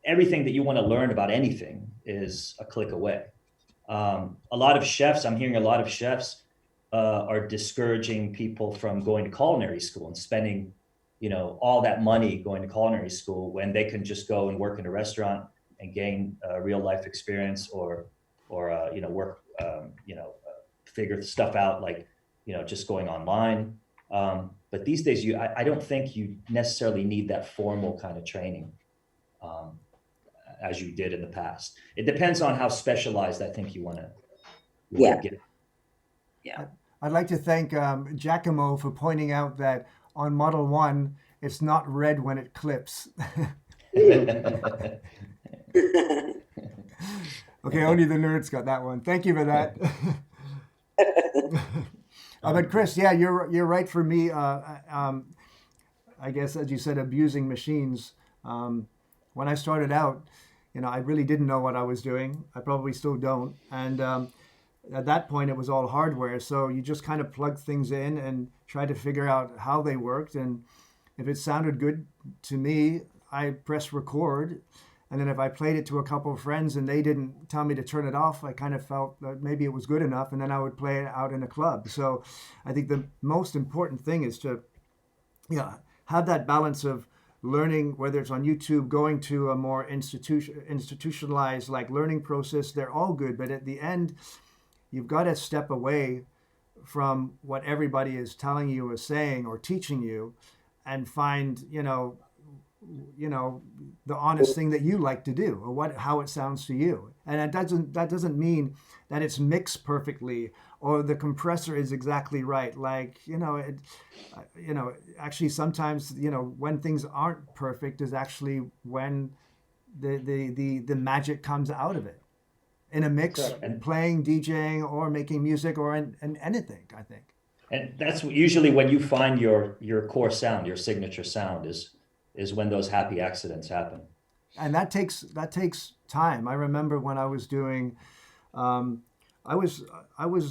everything that you want to learn about anything is a click away. A lot of chefs, I'm hearing a lot of chefs are discouraging people from going to culinary school and spending, all that money going to culinary school when they can just go and work in a restaurant and gain real life experience or work, figure stuff out like, just going online. But these days, I don't think you necessarily need that formal kind of training as you did in the past. It depends on how specialized I think you want to get. Yeah. I'd like to thank Giacomo for pointing out that on Model 1, it's not red when it clips. Okay, only the nerds got that one. Thank you for that. But Chris, yeah, you're right. For me, I guess as you said, abusing machines. When I started out, I really didn't know what I was doing. I probably still don't. And at that point, it was all hardware. So you just kind of plug things in and try to figure out how they worked. And if it sounded good to me, I pressed record. And then if I played it to a couple of friends and they didn't tell me to turn it off, I kind of felt that maybe it was good enough, and then I would play it out in a club. So I think the most important thing is to have that balance of learning, whether it's on YouTube, going to a more institutionalized like learning process. They're all good, but at the end, you've got to step away from what everybody is telling you or saying or teaching you and find, the honest thing that you like to do, or how it sounds to you. And that doesn't mean that it's mixed perfectly or the compressor is exactly right. Like, actually sometimes, when things aren't perfect is actually when the magic comes out of it in a mix, and playing, DJing, or making music, or in anything, I think. And that's usually when you find your core sound, your signature sound is when those happy accidents happen. And that takes time. I remember when I was doing, I was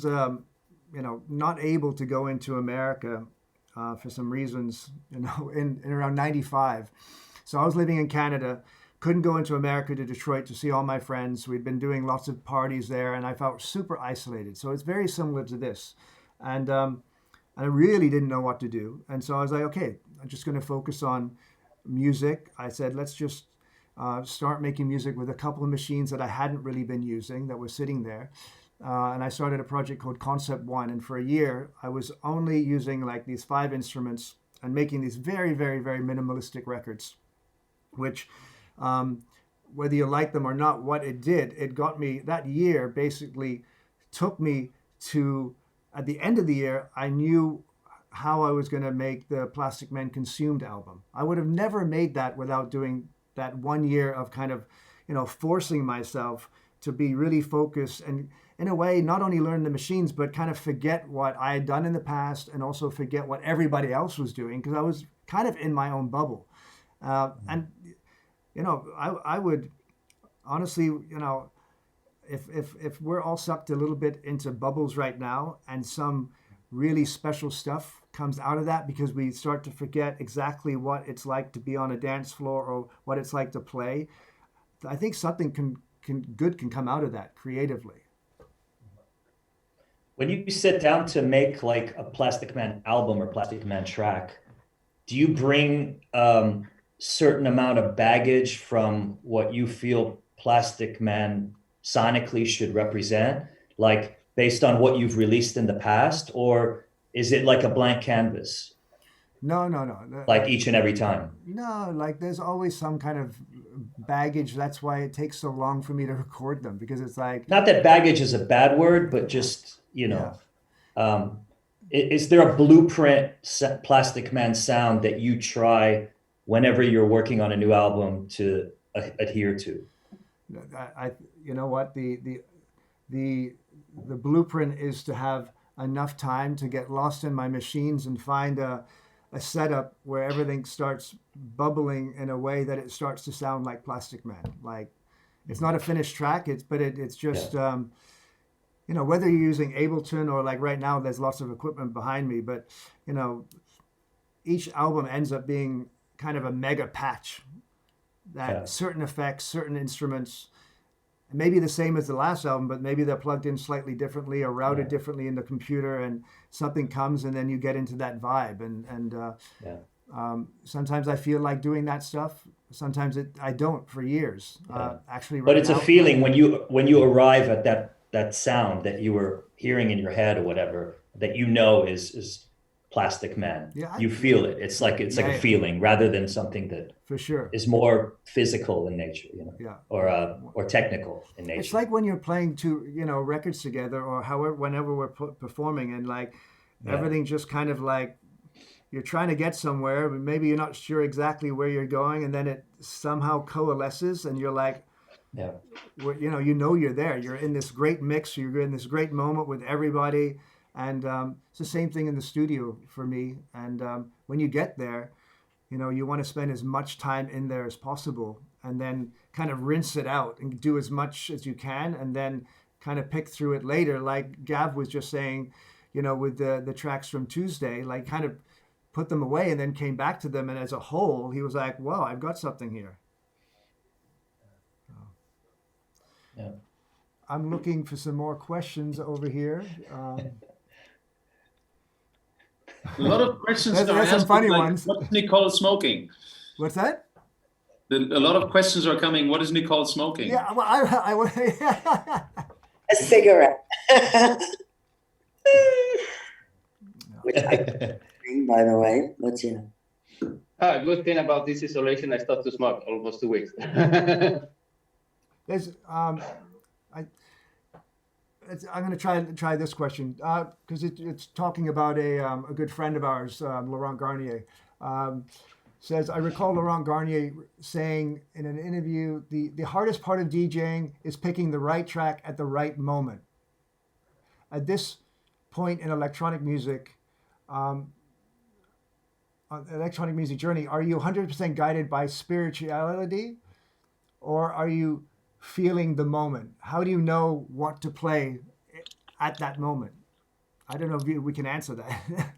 not able to go into America for some reasons, in around 95. So I was living in Canada, couldn't go into America to Detroit to see all my friends. We'd been doing lots of parties there, and I felt super isolated. So it's very similar to this. And I really didn't know what to do. And so I was like, okay, I'm just going to focus on music. I said, let's just start making music with a couple of machines that I hadn't really been using that were sitting there. and I started a project called Concept One. And for a year, I was only using like these 5 instruments and making these very, very, very minimalistic records, which, whether you like them or not, what it did, it got me, that year basically took me to, at the end of the year, I knew how I was going to make the Plastic Man Consumed album. I would have never made that without doing that 1 year of kind of, forcing myself to be really focused and, in a way, not only learn the machines, but kind of forget what I had done in the past and also forget what everybody else was doing, because I was kind of in my own bubble. And, I would honestly, if we're all sucked a little bit into bubbles right now and some really special stuff comes out of that because we start to forget exactly what it's like to be on a dance floor or what it's like to play, I think something good can come out of that creatively. When you sit down to make like a Plastic Man album or Plastic Man track, do you bring certain amount of baggage from what you feel Plastic Man sonically should represent, like based on what you've released in the past, or is it like a blank canvas? No. Like each and every time? No, like there's always some kind of baggage. That's why it takes so long for me to record them, because it's like, Not that baggage is a bad word, but just, is there a blueprint Plastic Man sound that you try whenever you're working on a new album to adhere to? you know what, the blueprint is to have enough time to get lost in my machines and find a setup where everything starts bubbling in a way that it starts to sound like Plastic Man. Like, it's not a finished track, it's just whether you're using Ableton or, like right now there's lots of equipment behind me, but each album ends up being kind of a mega patch that certain effects, certain instruments, maybe the same as the last album, but maybe they're plugged in slightly differently or routed differently in the computer, and something comes and then you get into that vibe. Sometimes I feel like doing that stuff. Sometimes I don't for years. Actually, but it's a feeling when you arrive at that sound that you were hearing in your head or whatever, that is Plastic Man. Yeah, you feel it. It's like a feeling rather than something that for sure is more physical in nature, or technical in nature. It's like when you're playing two, records together, or whenever we're performing, and like everything just kind of like you're trying to get somewhere, but maybe you're not sure exactly where you're going, and then it somehow coalesces, and you're like, you're there. You're in this great mix. You're in this great moment with everybody. And it's the same thing in the studio for me. And when you get there, you want to spend as much time in there as possible, and then kind of rinse it out and do as much as you can, and then kind of pick through it later. Like Gav was just saying, with the tracks from Tuesday, like kind of put them away and then came back to them. And as a whole, he was like, wow, I've got something here. Yeah. I'm looking for some more questions over here. A lot of questions. There's some funny ones. What's Nicole smoking? What's that? A lot of questions are coming. What is Nicole smoking? Yeah, well, I a cigarette. Which I drink, by the way. But yeah. Good thing about this isolation, I stopped to smoke almost 2 weeks. There's I'm going to try this question because it's talking about a good friend of ours, Laurent Garnier. Says, I recall Laurent Garnier saying in an interview, the hardest part of DJing is picking the right track at the right moment. At this point in electronic music journey, are you 100% guided by spirituality, or are you feeling the moment? How do you know what to play at that moment? I don't know if we can answer that.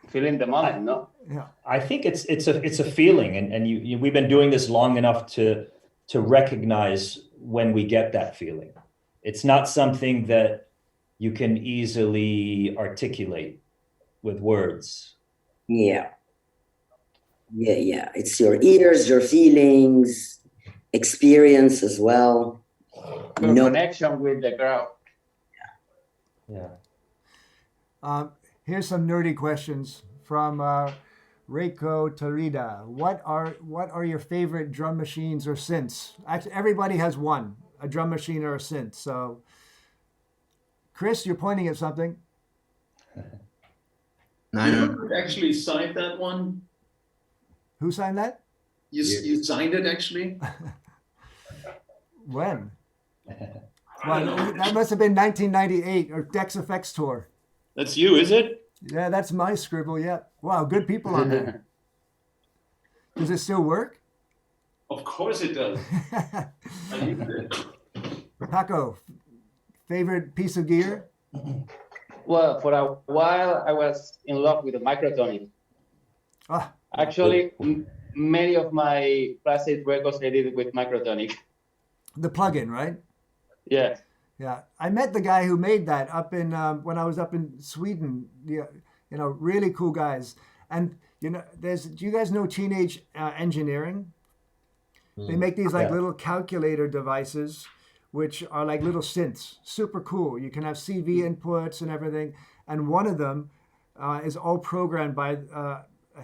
Feeling the moment, no? Yeah. I think it's a feeling, and we've been doing this long enough to recognize when we get that feeling. It's not something that you can easily articulate with words. Yeah. It's your ears, your feelings, experience as well. Connection with the crowd. Yeah. Here's some nerdy questions from Reiko Tarida. What are your favorite drum machines or synths? Actually, everybody has one, a drum machine or a synth. So, Chris, you're pointing at something. You actually signed that one? Who signed that? You signed it actually? When? Well, that must have been 1998 or Dex Effects Tour. That's you, is it? Yeah, that's my scribble. Yeah. Wow, good people on there. Does it still work? Of course it does. I used it. Paco, favorite piece of gear? Well, for a while, I was in love with the microtonic. Ah, Actually, many of my plastic records I did with microtonic. the plugin, right? Yeah. Yeah, I met the guy who made that up in when I was up in Sweden. Yeah, you know, really cool guys. And you know, do you guys know Teenage Engineering? They make these like little calculator devices, which are like little synths. Super cool. You can have CV inputs and everything. And one of them is all programmed by I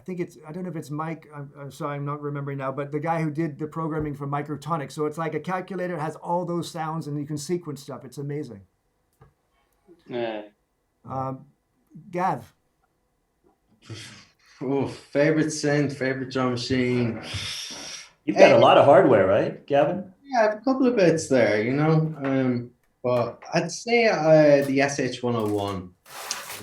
don't know if it's Mike. I'm sorry, I'm not remembering now. But the guy who did the programming for Microtonic. So it's like a calculator, has all those sounds, and you can sequence stuff. It's amazing. Yeah. Gav. Oh, favorite synth, favorite drum machine. You've got a lot of hardware, right, Gavin? Yeah, I have a couple of bits there, you know. But I'd say the SH101,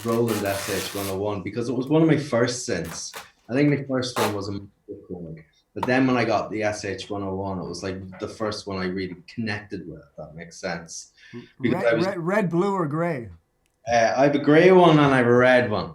Roland SH101, because it was one of my first synths. I think my first one was a microphone. But then when I got the SH101, it was like the first one I really connected with, if that makes sense. Red, blue, or gray? I have a gray one and I have a red one.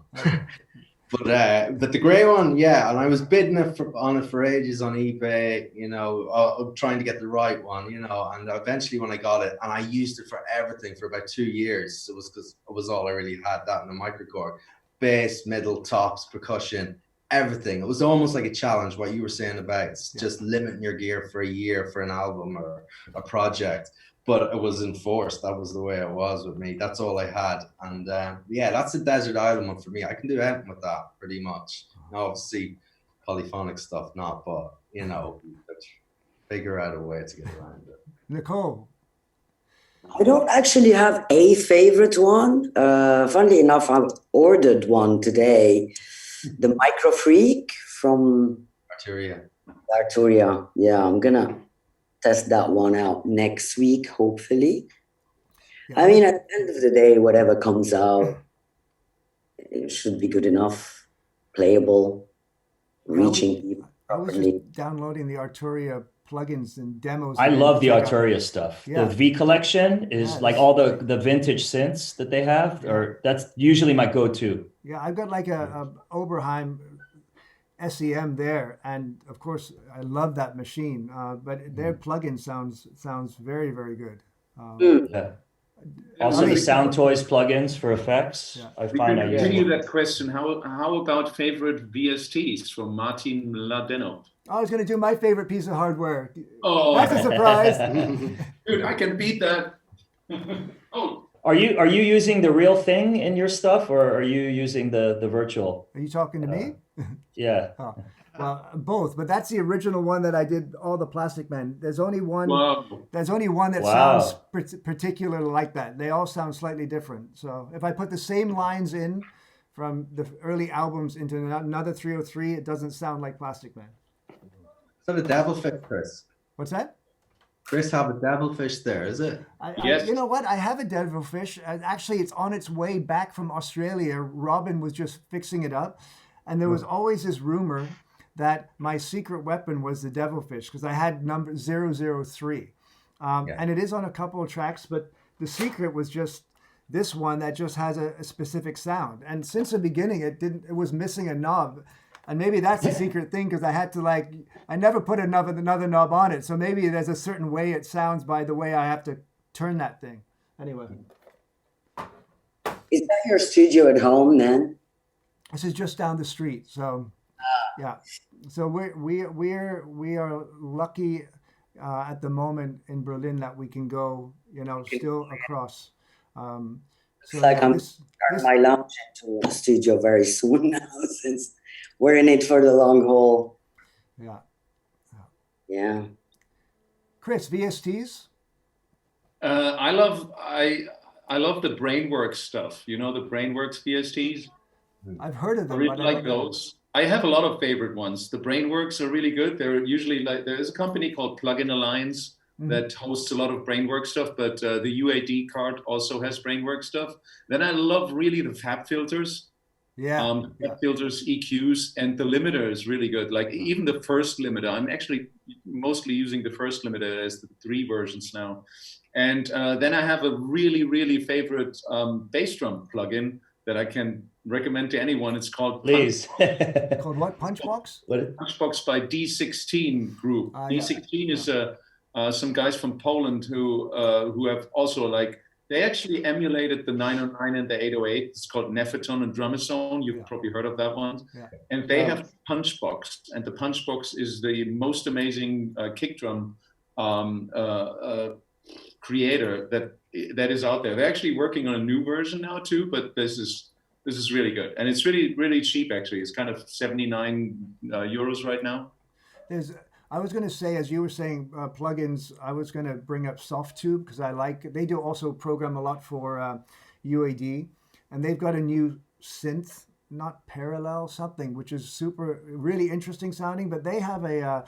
But the gray one, yeah, and I was bidding on it for ages on eBay, you know, trying to get the right one, you know, and eventually when I got it, and I used it for everything for about 2 years, it was because it was all I really had, that in the microcore, bass, middle, tops, percussion, everything. It was almost like a challenge, what you were saying about just limiting your gear for a year for an album or a project. But it was enforced. That was the way it was with me. That's all I had. And yeah, that's a desert island one for me. I can do anything with that pretty much. Now, obviously, polyphonic stuff, not, but, you know, figure out a way to get around it. Nicole. I don't actually have a favorite one. Funnily enough, I ordered one today. The Micro Freak from Arturia. Yeah, I'm going to test that one out next week, hopefully. Yeah. I mean, at the end of the day, whatever comes out, it should be good enough, playable, reaching people properly. I was just downloading the Arturia plugins and demos. I love the Arturia stuff. Yeah. The V collection is like all the vintage synths that they have, or that's usually my go-to. Yeah, I've got like a Oberheim SEM there, and of course I love that machine, but their plugin sounds very, very good. Yeah. Also the Sound Toys plugins for effects. Yeah. I find I continue that question. How about favorite VSTs from Martin Ladeno? I was going to do my favorite piece of hardware. Oh, that's a surprise. Dude, I can beat that. Oh. Are you using the real thing in your stuff, or are you using the virtual? Are you talking to me? Yeah. Oh, well, both, but that's the original one that I did all the Plastic Man. There's only one. Wow. There's only one that sounds particular like that. They all sound slightly different. So if I put the same lines in from the early albums into another 303, it doesn't sound like Plastic Man. Is that a Devilfish, Chris? What's that? Chris, have a Devilfish there, is it? Yes. You know what? I have a Devilfish. Actually, it's on its way back from Australia. Robin was just fixing it up. And there was always this rumor that my secret weapon was the Devilfish, because I had number 003. And it is on a couple of tracks, but the secret was just this one that just has a specific sound. And since the beginning, it was missing a knob. And maybe that's the secret thing, because I had to I never put another knob on it. So maybe there's a certain way it sounds by the way I have to turn that thing. Anyway. Is that your studio at home then? This is just down the street. So yeah. So we are lucky at the moment in Berlin that we can go, still across. So It's like yeah, I'm this turning my lounge into a studio very soon now, since we're in it for the long haul. yeah. Yeah. Chris, VSTs? I love the Brainworks stuff. You know the Brainworks VSTs? I've heard of I them, really but I like don't know. those. I have a lot of favorite ones. The Brainworks are really good. They're usually like there's a company called Plugin Alliance that hosts a lot of Brainworks stuff, but the UAD card also has Brainworks stuff. Then I love really the Fab filters. Yeah. Fab filters, EQs, and the limiter is really good. Like even the first limiter, I'm actually mostly using the first limiter as the 3 versions now. And then I have a really, really favorite bass drum plugin that I can recommend to anyone. It's called Please. Called what? Punchbox? Punchbox by D16 Group. Yeah. D16 is some guys from Poland who have also like they actually emulated the 909 and the 808. It's called Nephaton and Drumazone. You've probably heard of that one. Yeah. And they have Punchbox, and the Punchbox is the most amazing kick drum creator that is out there. They're actually working on a new version now too, but this is really good, and it's really cheap actually. It's kind of 79 euros right now. I was going to say, as you were saying, plugins, I was going to bring up Softtube because they do also program a lot for UAD, and they've got a new synth, not parallel something, which is really interesting sounding, but they have a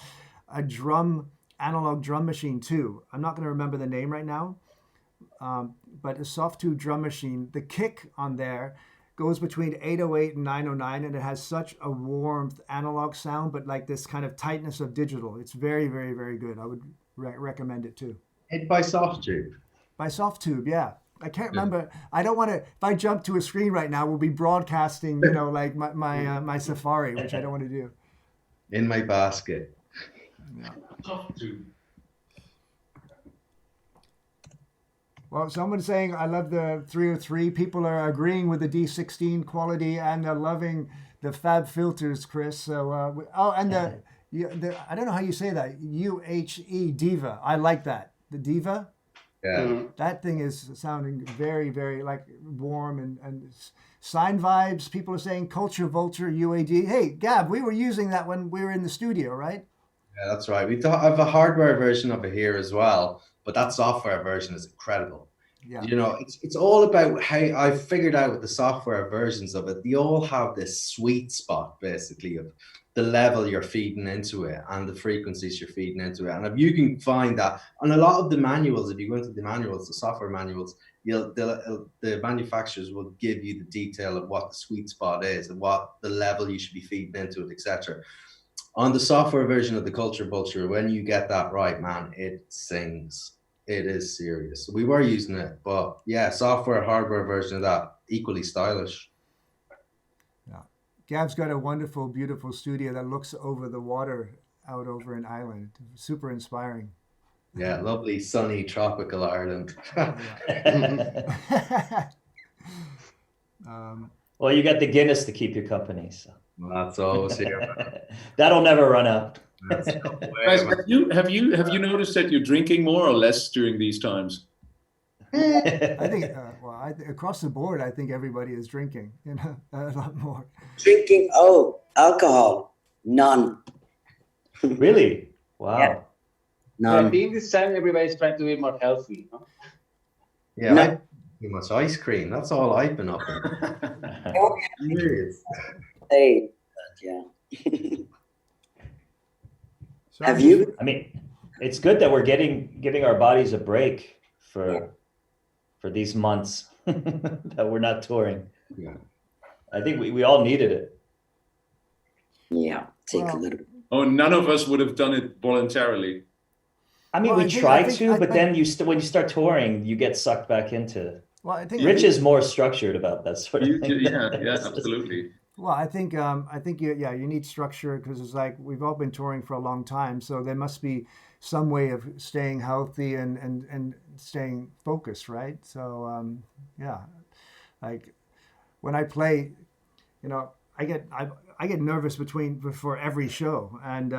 analog drum machine too. I'm not going to remember the name right now, but a Softtube drum machine, the kick on there goes between 808 and 909, and it has such a warmth analog sound, but like this kind of tightness of digital. It's very, very, very good. I would recommend it too. Made by Softtube. By Softtube, yeah. I can't remember. I don't want to. If I jump to a screen right now, we'll be broadcasting, like my Safari, which I don't want to do. In my basket. Yeah. Softtube. Well, someone's saying, I love the 303. People are agreeing with the D16 quality and they're loving the Fab filters, Chris. So, and the I don't know how you say that, UHE Diva. I like that. The Diva. Yeah. That thing is sounding very, very like warm and Sign Vibes. People are saying Culture Vulture UAD. Hey, Gab, we were using that when we were in the studio, right? Yeah, that's right. We have a hardware version of it here as well, but that software version is incredible. Yeah. It's all about how I've figured out with the software versions of it. They all have this sweet spot basically of the level you're feeding into it and the frequencies you're feeding into it. And if you can find that on a lot of the manuals, if you go into the manuals, the software manuals, the manufacturers will give you the detail of what the sweet spot is and what the level you should be feeding into it, etc. On the software version of the Culture Vulture, when you get that right, man, it sings. It is serious. We were using it, but yeah, software, hardware version of that, equally stylish. Yeah. Gab's got a wonderful, beautiful studio that looks over the water out over in Ireland. Super inspiring. Yeah, lovely, sunny, tropical Ireland. Well, you got the Guinness to keep you company. So. That's always here. That'll never run out. Guys, have you noticed that you're drinking more or less during these times? I think, across the board, I think everybody is drinking, a lot more. Drinking, alcohol, none. Really? Wow. Yeah. I think this time everybody's trying to be more healthy. Huh? Yeah, I too much ice cream. That's all I've been up in. Serious. Hey, yeah. So Have you? I mean, it's good that we're giving our bodies a break for these months that we're not touring. Yeah. I think we all needed it. Yeah, take a little. Oh, none of us would have done it voluntarily. I mean, Well, we try to, but then when you start touring, you get sucked back into. Well, I think Rich is more structured about that sort of thing. Yeah, absolutely. Well, I think you need structure because it's like we've all been touring for a long time, so there must be some way of staying healthy and staying focused, right? So like when I play, I get nervous before every show, and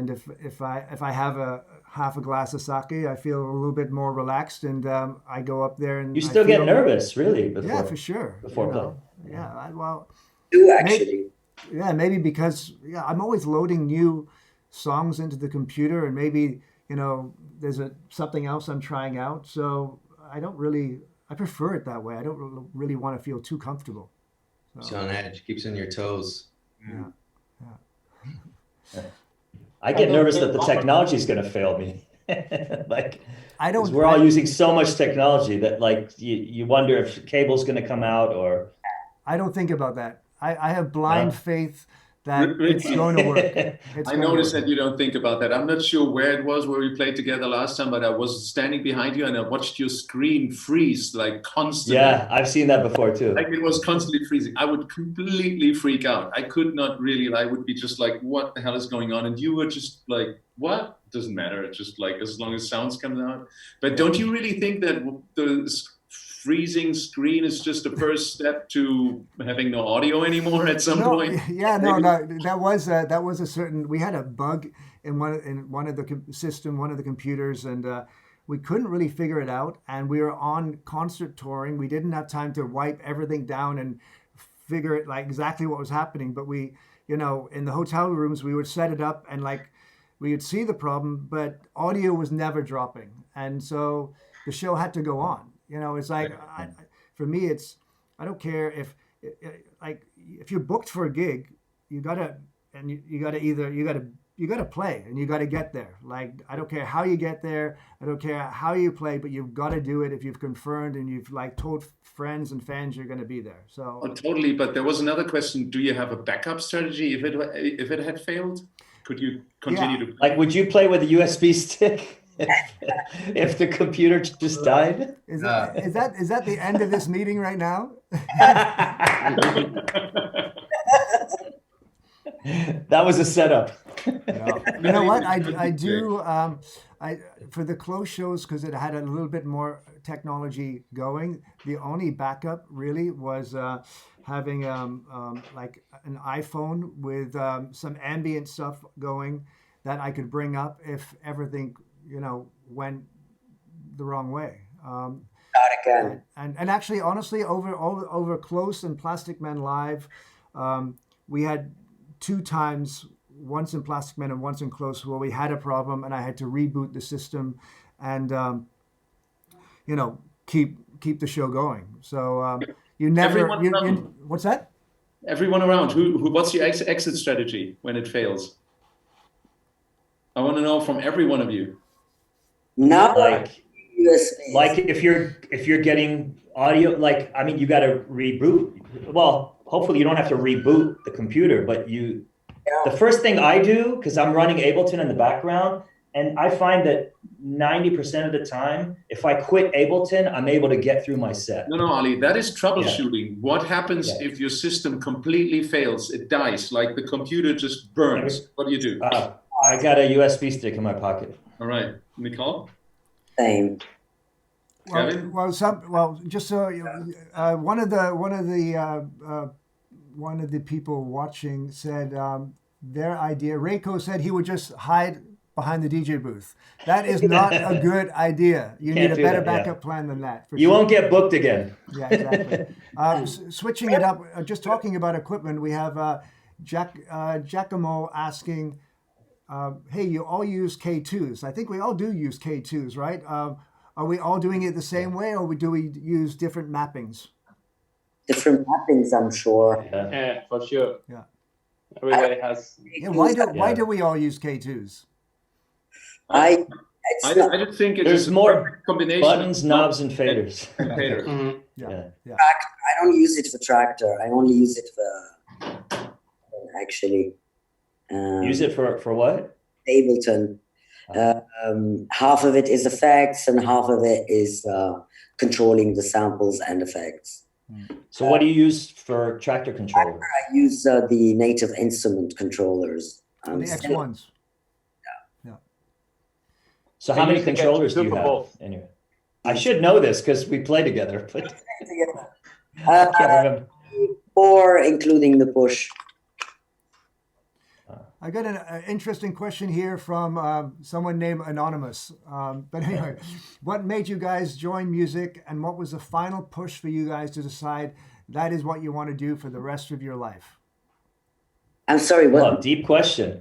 if I have a half a glass of sake, I feel a little bit more relaxed, and I go up there and You still get feel, nervous, really, before yeah, for sure. before you play. know. Yeah, well, Do actually. yeah, maybe because I'm always loading new songs into the computer, and maybe there's something else I'm trying out. So I prefer it that way. I don't really want to feel too comfortable. Keeps you on edge, keeps you on your toes. Yeah. I get nervous that the technology is going to fail me. Like, I 'cause don't. we're all using so much technology that, like, you wonder if cable's going to come out or. I don't think about that. I have blind faith that it's Richie, going to work. I noticed that you don't think about that. I'm not sure where it was where we played together last time, but I was standing behind you and I watched your screen freeze like constantly. Yeah, I've seen that before too. Like it was constantly freezing. I would completely freak out. I could not really, I would be just like, what the hell is going on? And you were just like, what? Doesn't matter. It's just like, as long as sounds come out. But don't you really think that the freezing screen is just the first step to having no audio anymore at some point? Yeah, no, that was a certain. We had a bug in one of the one of the computers, and we couldn't really figure it out. And we were on concert touring. We didn't have time to wipe everything down and figure it like exactly what was happening. But we, in the hotel rooms, we would set it up and like we would see the problem, but audio was never dropping, and so the show had to go on. It's like, for me, I don't care if you're booked for a gig, you gotta play and you gotta get there. Like, I don't care how you get there, I don't care how you play, but you've got to do it if you've confirmed and you've like told friends and fans you're going to be there. So totally. But there was another question: do you have a backup strategy if it had failed? Could you continue to like? Would you play with a USB stick? If the computer just died? Is that the end of this meeting right now? That was a setup. No. You know what? I do for the closed shows, because it had a little bit more technology going. The only backup really was having like an iPhone with some ambient stuff going that I could bring up if everything went the wrong way. Not again. And actually, honestly, over Close and Plasticman Live, we had 2 times, once in Plasticman and once in Close, where we had a problem and I had to reboot the system and keep the show going. So you never. What's that? Everyone around. Who? What's your exit strategy when it fails? I want to know from every one of you. Not like USB. Like if you're getting audio, like, I mean, you got to reboot. Well, hopefully you don't have to reboot the computer, but the first thing I do, because I'm running Ableton in the background, and I find that 90% of the time, if I quit Ableton, I'm able to get through my set. No, Ali, that is troubleshooting. Yeah. What happens if your system completely fails? It dies, like the computer just burns. What do you do? I got a USB stick in my pocket. All right, Nicole? Same. Just so one of the people watching said their idea. Reiko said he would just hide behind the DJ booth. That is not a good idea. You need a better backup plan than that. You won't get booked again. Yeah, exactly. Switching it up, just talking about equipment, we have Giacomo asking, hey, you all use K2s. I think we all do use K2s, right? Are we all doing it the same way, or do we use different mappings? Different mappings, I'm sure. Yeah, for sure. Yeah. Everybody has. Yeah, why do we all use K2s? I just think there's more combination buttons, knobs, and faders. Mm-hmm. Yeah. I don't use it for Tractor. I only use it for actually. Use it for what? Ableton. Half of it is effects, and half of it is controlling the samples and effects. So what do you use for Tractor controller? I use the native instrument controllers. The X1s. Yeah. So how many controllers do you have? Anyway, I should know this because we play together. But I can't remember. 4, including the push. I got an interesting question here from someone named Anonymous. But anyway, what made you guys join music, and what was the final push for you guys to decide that is what you want to do for the rest of your life? I'm sorry, Well, what? deep question.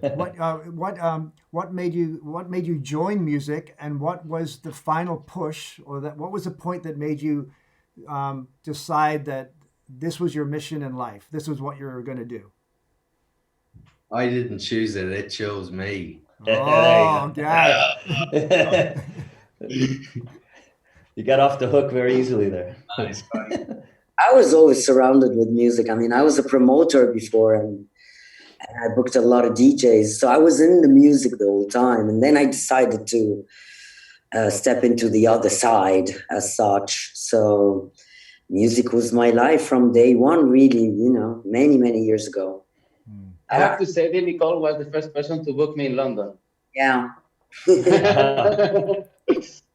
What made you join music, and what was the final push, or what was the point that made you decide that this was your mission in life? This was what you were going to do. I didn't choose it; it chose me. Oh, God. You got off the hook very easily there. Nice. I was always surrounded with music. I mean, I was a promoter before, and I booked a lot of DJs. So I was in the music the whole time. And then I decided to step into the other side as such. So music was my life from day one, really, you know, many, many years ago. I have to say that Nicole was the first person to book me in London. Yeah.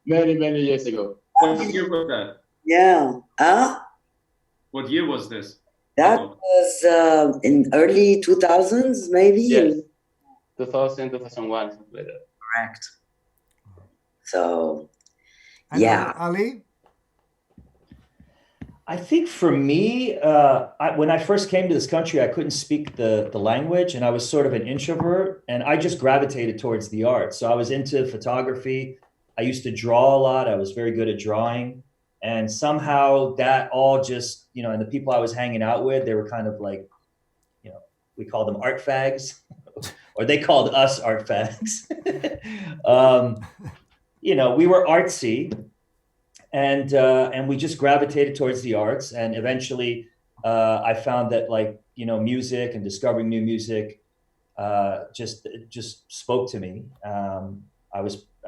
Many, many years ago. What year was that? Yeah. What year was this? That was in early 2000s, maybe? Yes. 2000, 2001, something like that. Correct. So, And yeah. Ali? I think for me, when I first came to this country, I couldn't speak the language, and I was sort of an introvert, and I just gravitated towards the arts. So I was into photography. I used to draw a lot. I was very good at drawing. And somehow that all just, you know, and the people I was hanging out with, they were kind of like, you know, we called them art fags, or they called us art fags. You know, we were artsy. And we just gravitated towards the arts, and eventually I found that, like, you know, music and discovering new music just spoke to me. I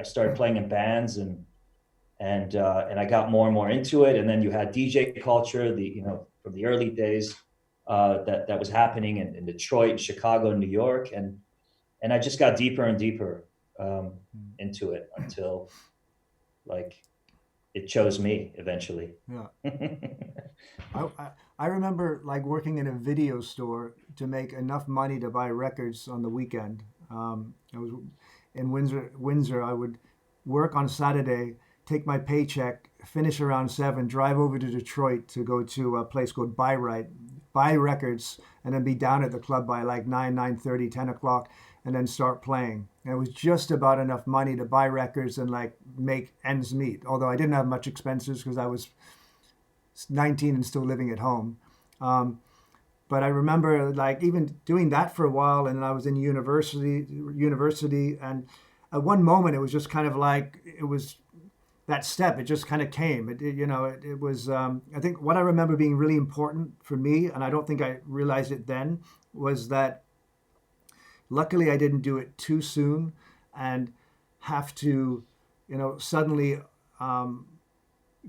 started playing in bands, and I got more and more into it. And then you had DJ culture, you know, from the early days that was happening in Detroit, Chicago, New York, and I just got deeper and deeper into it until, like, it chose me eventually. Yeah. I remember, like, working in a video store to make enough money to buy records on the weekend. I was in Windsor. I would work on Saturday, take my paycheck, finish around 7, drive over to Detroit to go to a place called Buy records, and then be down at the club by like 9:30, 10 o'clock, and then start playing. And it was just about enough money to buy records and, like, make ends meet. Although I didn't have much expenses because I was 19 and still living at home. But I remember, like, even doing that for a while, and then I was in university, and at one moment it was just kind of like, it was that step. It just kind of came. It was. I think what I remember being really important for me, and I don't think I realized it then, was that luckily I didn't do it too soon and have to, you know, suddenly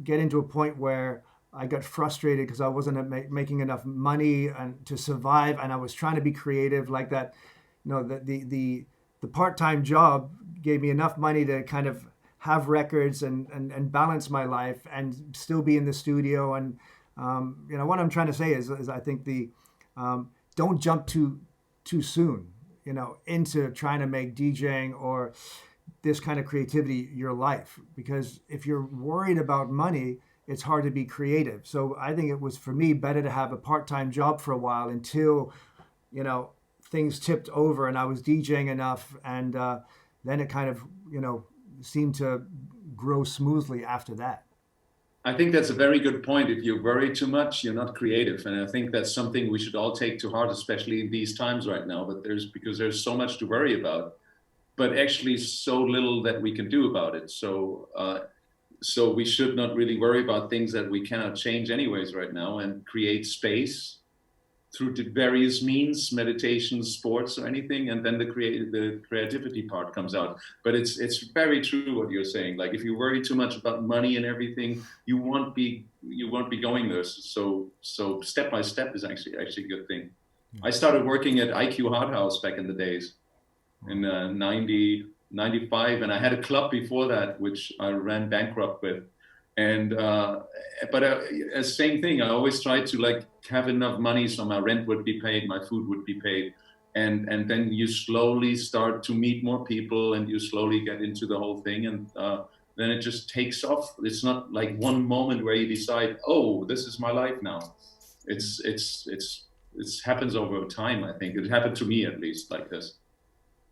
get into a point where I got frustrated because I wasn't making enough money and to survive, and I was trying to be creative like that. You know, the part-time job gave me enough money to kind of have records and balance my life and still be in the studio. And you know, what I'm trying to say is I think don't jump too soon, you know, into trying to make DJing or this kind of creativity your life, because if you're worried about money, it's hard to be creative. So I think it was, for me, better to have a part-time job for a while until, you know, things tipped over and I was DJing enough, and then it kind of, you know, seemed to grow smoothly after that. I think that's a very good point. If you worry too much, you're not creative. And I think that's something we should all take to heart, especially in these times right now. But because there's so much to worry about, but actually so little that we can do about it. So we should not really worry about things that we cannot change anyways right now, and create space through the various means, meditation, sports, or anything, and then the creativity part comes out. But it's very true what you're saying. Like, if you worry too much about money and everything, you won't be going there. So step by step is actually a good thing. I started working at IQ Hard House back in the days in 90, 95, and I had a club before that which I ran bankrupt with. And same thing, I always tried to, like, have enough money so my rent would be paid, my food would be paid, and then you slowly start to meet more people, and you slowly get into the whole thing, and then it just takes off. It's not like one moment where you decide, oh, this is my life now. It's happens over time. I think it happened to me at least like this.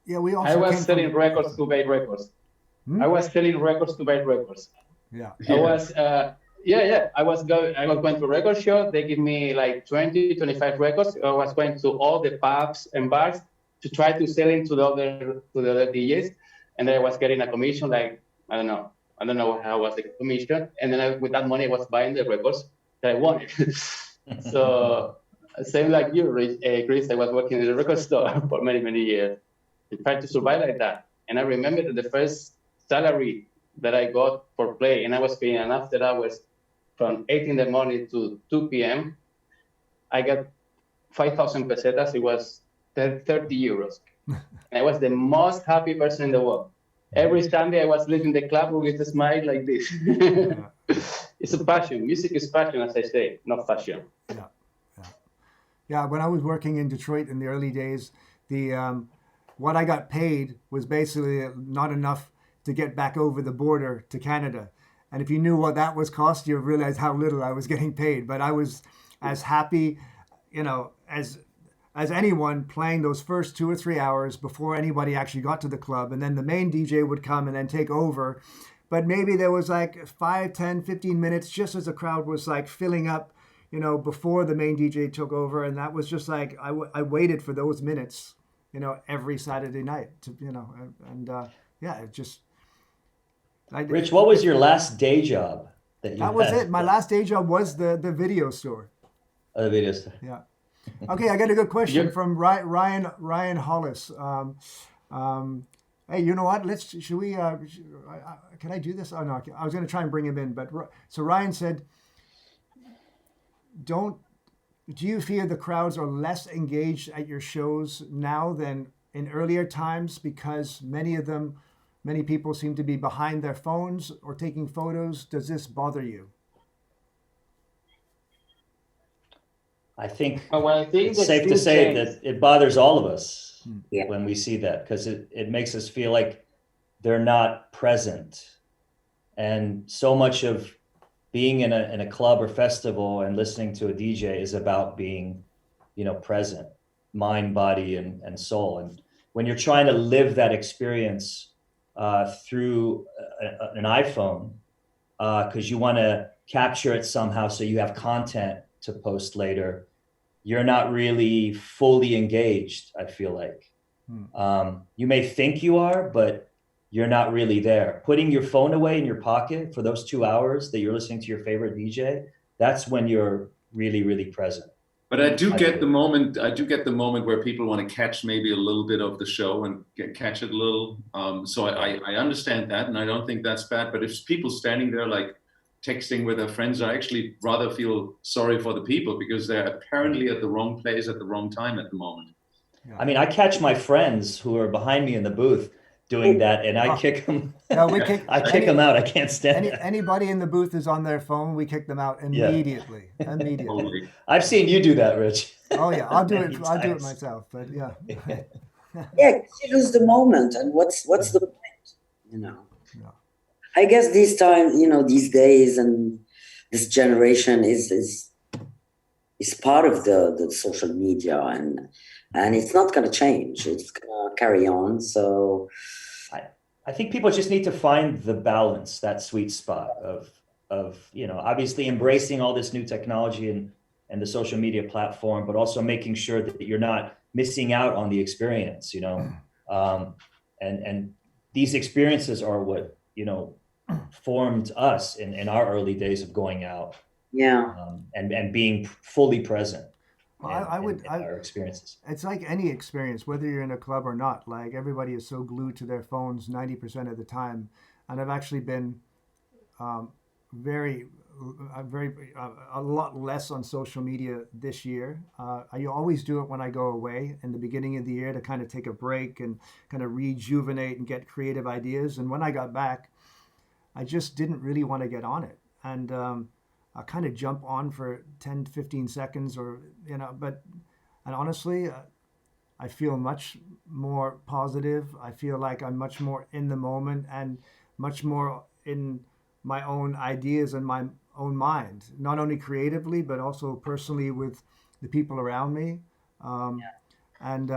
Yeah, we also I was came selling from... records to buy records. Hmm? I was selling records to buy records. Yeah. I was, I was going to record shop. They give me like 20, 25 records. I was going to all the pubs and bars to try to sell it to the other DJs, and then I was getting a commission. Like I don't know how was the commission, and then with that money I was buying the records that I wanted. So same like you, Chris. I was working in the record store for many years. I tried to survive like that, and I remember that the first salary that I got for play, and I was paying an after hours from 8 in the morning to 2 p.m. I got 5,000 pesetas. It was 30 euros. And I was the most happy person in the world. Every Sunday I was leaving the club with a smile like this. It's a passion. Music is passion, as I say, not fashion. Yeah, when I was working in Detroit in the early days, the what I got paid was basically not enough to get back over the border to Canada. And if you knew what that was cost, you realize how little I was getting paid. But I was as happy, as anyone playing those first 2 or 3 hours before anybody actually got to the club. And then the main DJ would come and then take over. But maybe there was like 5, 10, 15 minutes just as the crowd was like filling up, before the main DJ took over. And that was just like, I waited for those minutes, every Saturday night to, it just... Rich, what was your last day job that you That was it. My last day job was the video store. Oh, the video store. Yeah. Okay, I got a good question from Ryan Hollis. Hey, you know what? Should we? Can I do this? Oh no, I was going to try and bring him in, but so Ryan said, do you fear the crowds are less engaged at your shows now than in earlier times because many people seem to be behind their phones or taking photos? Does this bother you? I think it's safe to say that it bothers all of us Yeah. when we see that, because it makes us feel like they're not present. And so much of being in a club or festival and listening to a DJ is about being, present, mind, body, and soul. And when you're trying to live that experience through an iPhone, because you want to capture it somehow so you have content to post later, you're not really fully engaged, I feel like. You may think you are, but you're not really there. Putting your phone away in your pocket for those 2 hours that you're listening to your favorite DJ, that's when you're really, really present. But I do get the moment where people want to catch maybe a little bit of the show and catch it a little. So I understand that, and I don't think that's bad. But if people standing there like texting with their friends, I actually rather feel sorry for the people because they're apparently at the wrong place at the wrong time at the moment. Yeah. I mean, I catch my friends who are behind me in the booth doing that, and I kick them. No, I kick them out. I can't stand it. Anybody in the booth is on their phone, we kick them out immediately. Immediately. Totally. I've seen you do that, Rich. Oh yeah, I'll do it. Many I'll do it times. myself. But yeah. Yeah, you lose the moment, and what's the point? Yeah. I guess these times, these days, and this generation is part of the social media, and it's not going to change. It's going to carry on. So I think people just need to find the balance, that sweet spot of obviously embracing all this new technology and the social media platform, but also making sure that you're not missing out on the experience, and these experiences are what, formed us in our early days of going out. yeah. And being fully present. Well, in our experiences. It's like any experience, whether you're in a club or not. Like everybody is so glued to their phones 90% of the time, and I've actually been a lot less on social media this year. I always do it when I go away in the beginning of the year to kind of take a break and kind of rejuvenate and get creative ideas. And when I got back, I just didn't really want to get on it. And I kind of jump on for 10 to 15 seconds and honestly, I feel much more positive. I feel like I'm much more in the moment and much more in my own ideas and my own mind, not only creatively, but also personally with the people around me. Um, and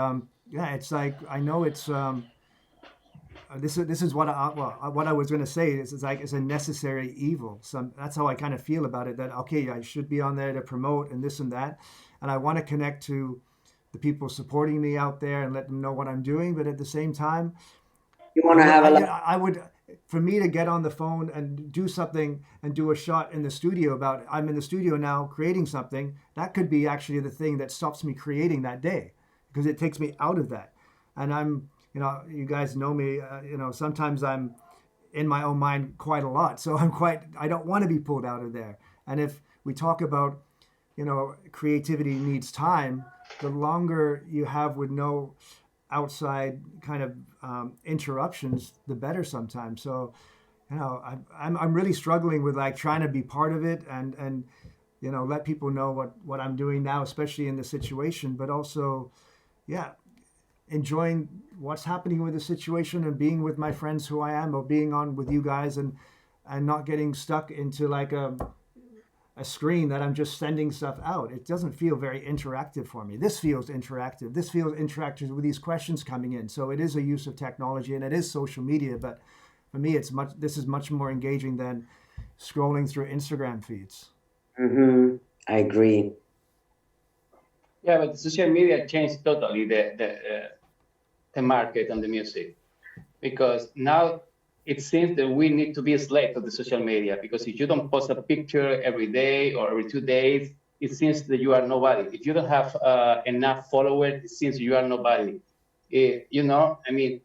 yeah, it's like, I know it's, this is what what I was going to say is it's like it's a necessary evil. So that's how I kind of feel about it. That okay, I should be on there to promote and this and that, and I want to connect to the people supporting me out there and let them know what I'm doing. But at the same time, You want to have a I would, for me to get on the phone and do something and do a shot in the studio about I'm in the studio now creating something, that could be actually the thing that stops me creating that day because it takes me out of that. And I'm, you guys know me, sometimes I'm in my own mind quite a lot. So I don't want to be pulled out of there. And if we talk about, creativity needs time, the longer you have with no outside kind of interruptions, the better sometimes. So, I'm really struggling with like trying to be part of it and let people know what I'm doing now, especially in the situation, but also, yeah, enjoying what's happening with the situation and being with my friends who I am, or being on with you guys and not getting stuck into like a screen that I'm just sending stuff out. It doesn't feel very interactive for me. This feels interactive. This feels interactive with these questions coming in. So it is a use of technology and it is social media, but for me, this is much more engaging than scrolling through Instagram feeds. Mm-hmm. I agree. Yeah, but the social media changed totally the market and the music, because now it seems that we need to be a slave to the social media, because if you don't post a picture every day or every 2 days, it seems that you are nobody. If you don't have enough followers, it seems you are nobody. I mean,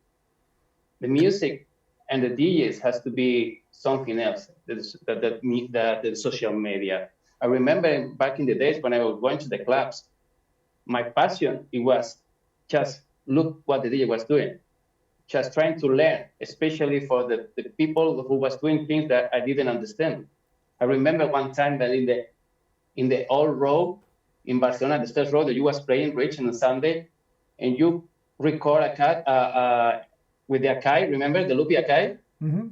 the music and the DJs has to be something else that the social media. I remember back in the days when I was going to the clubs, my passion, it was just look what the DJ was doing, just trying to learn, especially for the people who was doing things that I didn't understand. I remember one time that in the old row in Barcelona, the first row that you was playing Rich on a Sunday, and you record a cat with the Akai, remember the loopy Akai? Mm-hmm.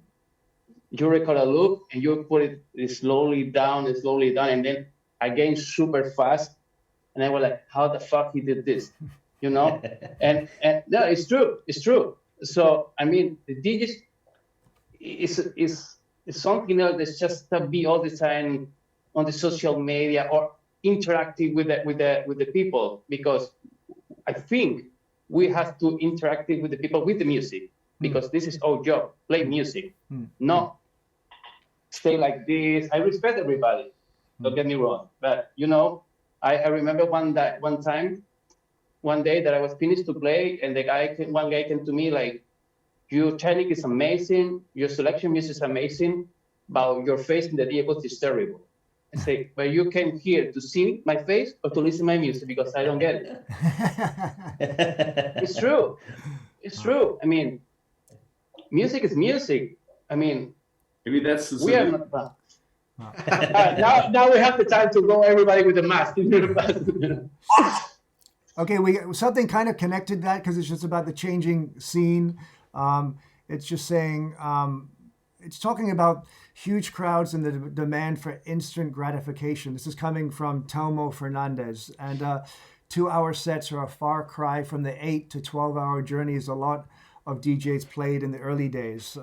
You record a loop and you put it slowly down, and then again super fast. And I was like, how the fuck he did this? And no, it's true. So I mean, the DJs is something else that's just to be all the time on the social media or interacting with the people, because I think we have to interact with the people with the music, because this is our job, play music, not stay like this. I respect everybody, don't get me wrong, but I remember one day that I was finished to play, and one guy came to me like, your technique is amazing, your selection music is amazing, but your face in the DJs is terrible. I say, but you came here to see my face or to listen to my music, because I don't get it. It's true. I mean, music is music. I mean, maybe that's the we are not. Now we have the time to go everybody with the mask. Okay, something kind of connected to that, because it's just about the changing scene. It's just saying, it's talking about huge crowds and the demand for instant gratification. This is coming from Telmo Fernandez. And 2-hour sets are a far cry from the 8 to 12-hour journeys a lot of DJs played in the early days.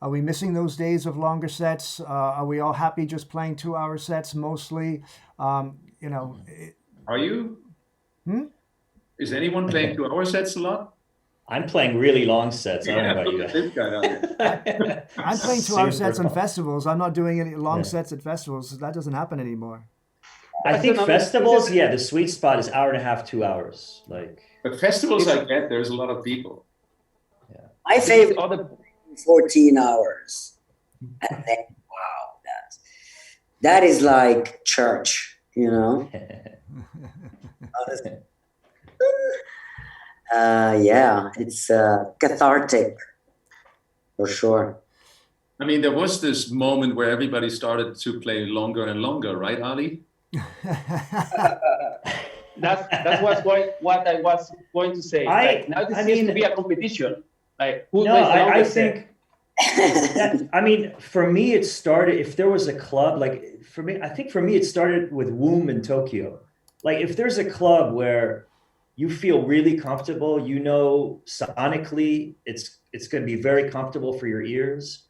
Are we missing those days of longer sets? Are we all happy just playing 2-hour sets mostly? Are you? Is anyone playing 2-hour sets a lot? I'm playing really long sets. I don't know about you guys. This guy down here. I'm playing 2-hour sets on festivals. I'm not doing any long sets at festivals. That doesn't happen anymore. I think festivals, the sweet spot is 1.5 to 2 hours. But festivals, I get there's a lot of people. Yeah. My favorite 14 hours. And then, wow, that is like church, it's cathartic for sure. I mean, there was this moment where everybody started to play longer and longer, right, Ali? that's what I was going to say. Now this seems to be a competition. Like who no, plays the I longest think set? I mean, for me, it started, if there was a club, like for me, I think for me, it started with Womb in Tokyo. Like if there's a club where you feel really comfortable, you know, sonically, it's going to be very comfortable for your ears.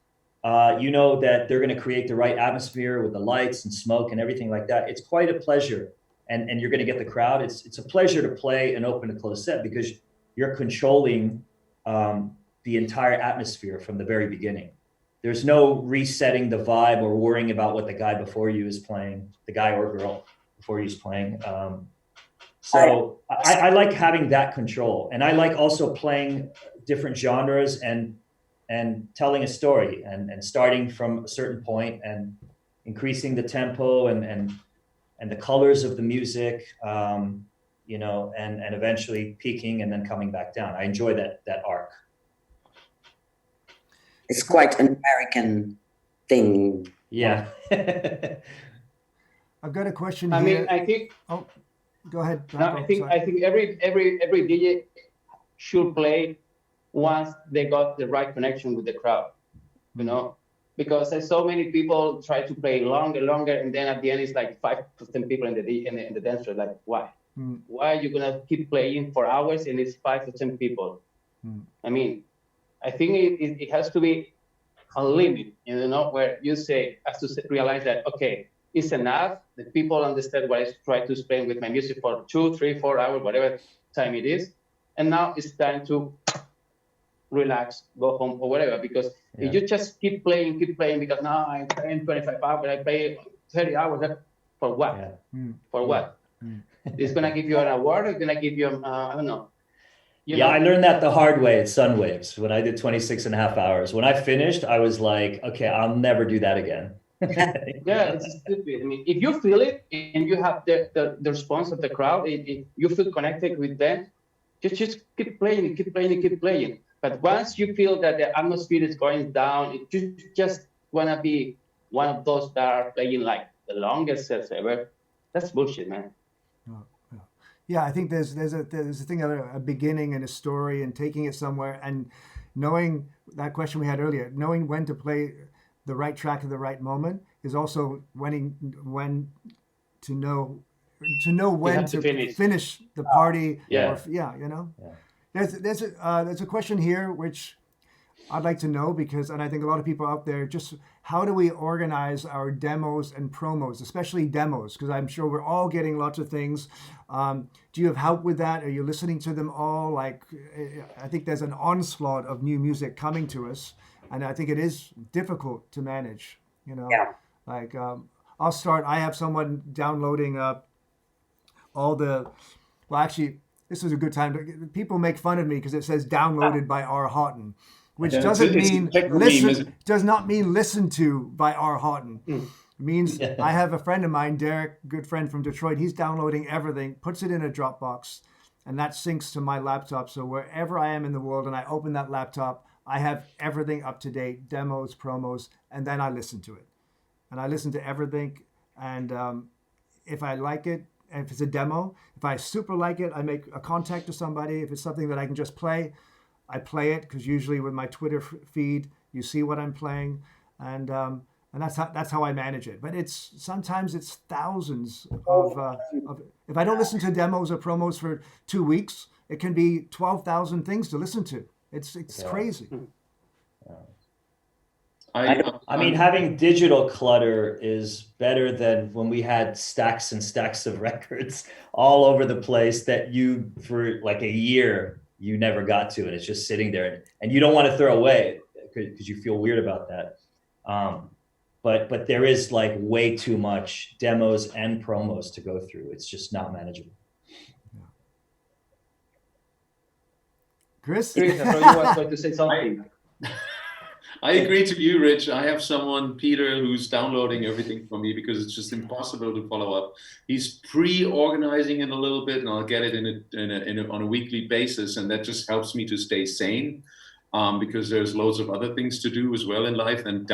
You know that they're going to create the right atmosphere with the lights and smoke and everything like that. It's quite a pleasure. And you're going to get the crowd. It's a pleasure to play an open and closed set because you're controlling the entire atmosphere from the very beginning. There's no resetting the vibe or worrying about what the guy before you is playing, the guy or girl before you is playing. So I like having that control. And I like also playing different genres and telling a story and starting from a certain point and increasing the tempo and the colors of the music, you know, and eventually peaking and then coming back down. I enjoy that arc. It's quite an American thing. Yeah. I've got a question I here. mean, I think. Oh, go ahead. No, I think every DJ should play once they got the right connection with the crowd, you know, because there's so many people try to play longer, and then at the end it's like 5 to 10 people in the dance floor. Like, why? Why are you gonna keep playing for hours and it's 5 to 10 people? I mean, I think it has to be a limit, you know, where you have to realize that, okay, it's enough that people understand what I try to explain with my music for 2, 3, 4 hours, whatever time it is. And now it's time to relax, go home or whatever, because if you just keep playing, because now I'm playing 25 hours, I play 30 hours, for what? Yeah. For what? It's going to give you an award, it's going to give you, I don't know. I learned that the hard way at Sunwaves when I did 26 and a half hours. When I finished, I was like, okay, I'll never do that again. Yeah, it's stupid. I mean, if you feel it and you have the response of the crowd, you feel connected with them, just keep playing. But once you feel that the atmosphere is going down, you just want to be one of those that are playing like the longest sets ever. That's bullshit, man. Yeah, I think there's a thing of a beginning and a story and taking it somewhere, and knowing that question we had earlier, knowing when to play the right track at the right moment is also when to know when to finish the party. Yeah. You know. Yeah. There's a question here which I'd like to know, and I think a lot of people out there, just how do we organize our demos and promos, especially demos? Because I'm sure we're all getting lots of things. Do you have help with that? Are you listening to them all? Like, I think there's an onslaught of new music coming to us, and I think it is difficult to manage, you know? Yeah. Like, I'll start. I have someone downloading actually, this is a good time. People make fun of me because it says downloaded by R. Hawtin, which does not mean listened to by R. Hawtin. It means I have a friend of mine, Derek, good friend from Detroit. He's downloading everything, puts it in a Dropbox, and that syncs to my laptop. So wherever I am in the world and I open that laptop, I have everything up to date, demos, promos, and then I listen to it. And I listen to everything. And if I like it, and if it's a demo, if I super like it, I make a contact to somebody. If it's something that I can just play, I play it, because usually with my Twitter feed, you see what I'm playing, and that's how I manage it. But sometimes it's thousands of if I don't listen to demos or promos for 2 weeks, it can be 12,000 things to listen to. It's crazy. I mean, having digital clutter is better than when we had stacks and stacks of records all over the place that you, for like a year, you never got to, and it's just sitting there, and you don't want to throw away because you feel weird about that. But there is like way too much demos and promos to go through. It's just not manageable. Chris, I thought you were going to say something. I agree to you, Rich. I have someone, Peter, who's downloading everything for me because it's just impossible to follow up. He's pre-organizing it a little bit, and I'll get it on a weekly basis, and that just helps me to stay sane, because there's loads of other things to do as well in life than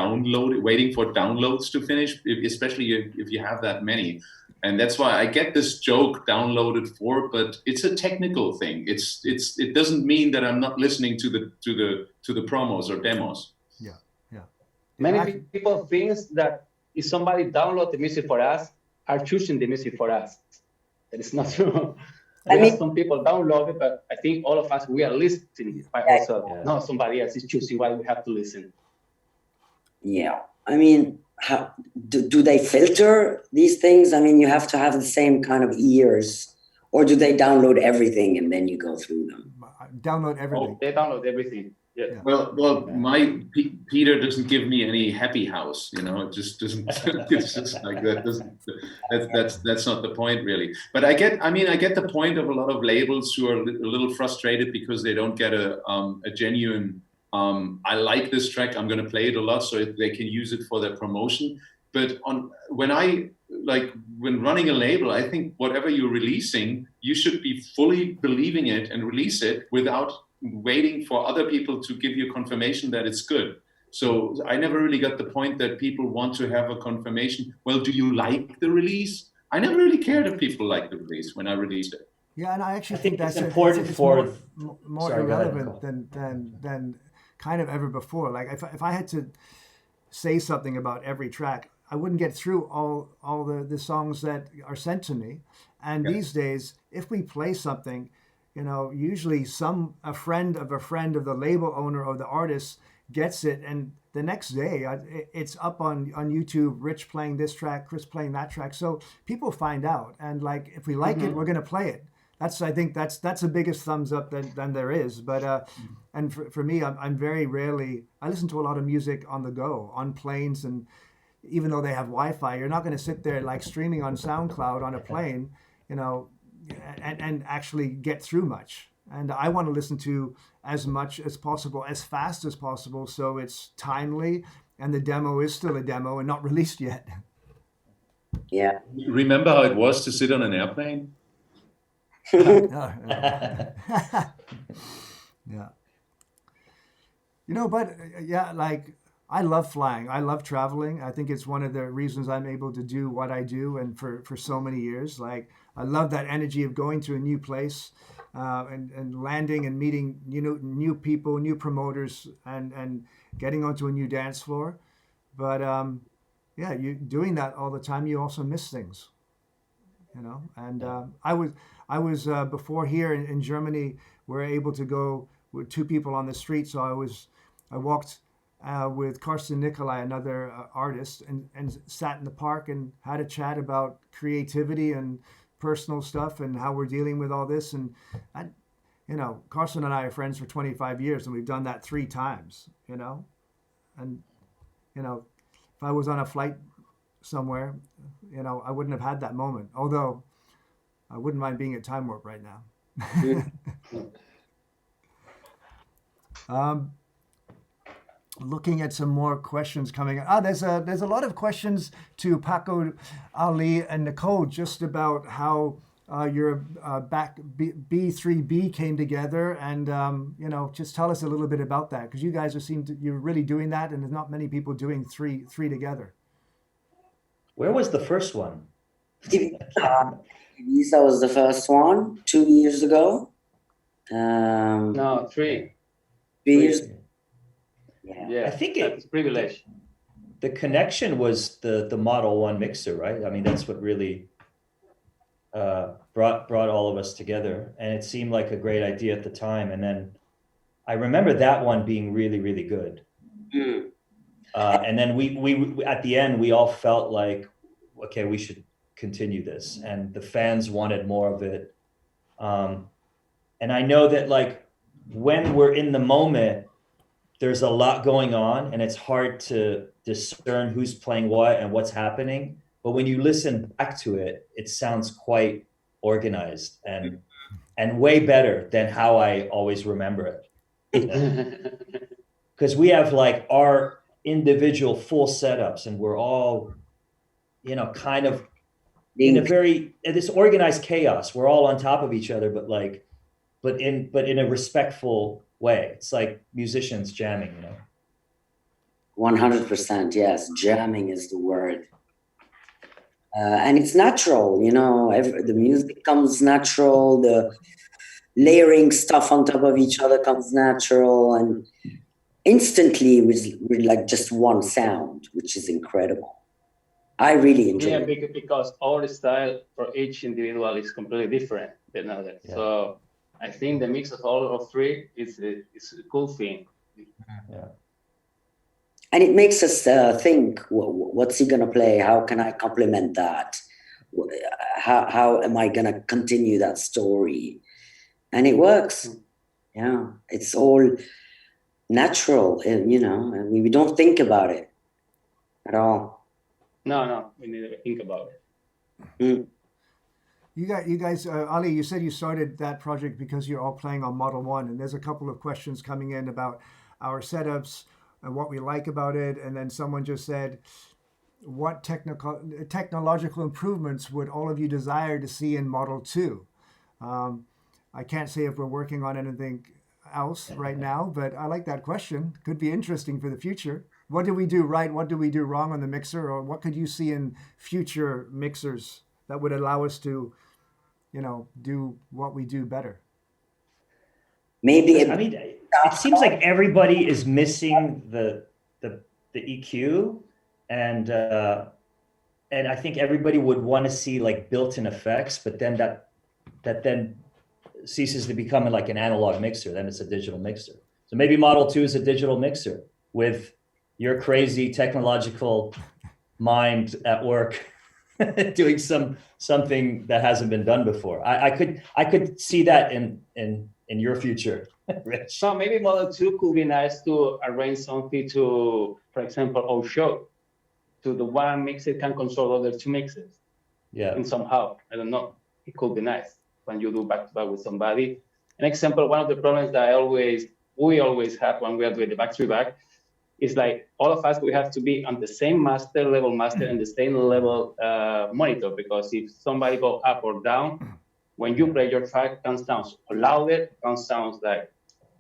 waiting for downloads to finish, especially if you have that many. And that's why I get this joke downloaded for, but it's a technical thing. It doesn't mean that I'm not listening to the promos or demos. Yeah, yeah. Many people think that if somebody download the music for us, are choosing the music for us. That is not true. I mean, some people download it, but I think all of us, we are listening by ourselves. Yeah. No, somebody else is choosing what we have to listen. Yeah, I mean, how do they filter these things? I mean, you have to have the same kind of ears, or do they download everything and then you go through them? Download everything. Oh, they download everything. Yeah. Yeah. Well, Peter doesn't give me any happy house, you know. It just doesn't. It's just like that. That's not the point, really. But I get the point of a lot of labels who are a little frustrated because they don't get a genuine. I like this track. I'm going to play it a lot, so they can use it for their promotion. But when running a label, I think whatever you're releasing, you should be fully believing it and release it without waiting for other people to give you confirmation that it's good. So I never really got the point that people want to have a confirmation. Well, do you like the release? I never really cared if people like the release when I released it. Yeah, and I actually think that's important for more irrelevant than kind of ever before. Like if I had to say something about every track, I wouldn't get through all the songs that are sent to me. And these days, if we play something, you know, usually a friend of the label owner or the artist gets it, and the next day it's up on YouTube. Rich playing this track, Chris playing that track. So people find out, and like if we like it, we're gonna play it. I think that's the biggest thumbs up than there is. But and for me, I'm very rarely. I listen to a lot of music on the go, on planes, and even though they have Wi-Fi, you're not going to sit there like streaming on SoundCloud on a plane, you know, and actually get through much. And I want to listen to as much as possible, as fast as possible, so it's timely and the demo is still a demo and not released yet. Yeah. Remember how it was to sit on an airplane? Yeah. You know, but yeah, like I love flying. I love traveling. I think it's one of the reasons I'm able to do what I do, and for so many years. Like I love that energy of going to a new place and landing and meeting new people, new promoters, and getting onto a new dance floor. But yeah, you doing that all the time, you also miss things, you know. And I was before here in Germany, we're able to go with two people on the street. So I walked with Carsten Nicolai, another artist, and sat in the park and had a chat about creativity and personal stuff and how we're dealing with all this. And you know, Carsten and I are friends for 25 years, and we've done that 3 times, you know. And you know, if I was on a flight somewhere, you know, I wouldn't have had that moment. Although I wouldn't mind being at Time Warp right now. Looking at some more questions coming. There's a lot of questions to Paco, Ali, and Nicole just about how your back B3B came together, and you know, just tell us a little bit about that, because you guys you're really doing that, and there's not many people doing three together. Where was the first one? Lisa was the first one 2 years ago. No, 3. 3 years. Yeah, I think it's a privilege. The connection was the Model 1 mixer, right? I mean, that's what really brought all of us together, and it seemed like a great idea at the time. And then I remember that one being really, really good. Mm. And then we at the end, we all felt like, okay, we should continue this, and the fans wanted more of it. And I know that like when we're in the moment, there's a lot going on, and it's hard to discern who's playing what and what's happening. But when you listen back to it, it sounds quite organized and way better than how I always remember it. Because we have like our individual full setups, and we're all, you know, kind of in this organized chaos. We're all on top of each other, but in a respectful way. It's like musicians jamming, you know. 100%, yes. Jamming is the word. And it's natural, the music comes natural, the layering stuff on top of each other comes natural, and instantly with like just one sound, which is incredible. I really enjoy it. Because our style for each individual is completely different than others. Yeah. So I think the mix of all of three is a cool thing. Yeah. And it makes us think, what's he going to play? How can I complement that? How am I going to continue that story? And it works. Yeah, it's all natural, and we don't think about it at all. No, we need to think about it. Mm. You guys, Ali, you said you started that project because you're all playing on Model 1, and there's a couple of questions coming in about our setups and what we like about it. And then someone just said, what technological improvements would all of you desire to see in Model 2? I can't say if we're working on anything else right now, but I like that question. Could be interesting for the future. What do we do right? What do we do wrong on the mixer? Or what could you see in future mixers that would allow us to, do what we do better? Maybe I mean, it seems like everybody is missing the EQ, and I think everybody would want to see like built-in effects, but then that then ceases to become like an analog mixer. Then it's a digital mixer. So maybe Model 2 is a digital mixer with your crazy technological mind at work doing something that hasn't been done before. I could see that in your future, Rich. So maybe Model 2 could be nice to arrange something to, for example, our show. To the one mixer can control other two mixes. Yeah. And somehow, I don't know, it could be nice when you do back-to-back with somebody. An example, one of the problems that we always have when we are doing the back-to-back is like all of us, we have to be on the same level master and the same level monitor, because if somebody go up or down, when you play your track, it can sound louder, it can sound like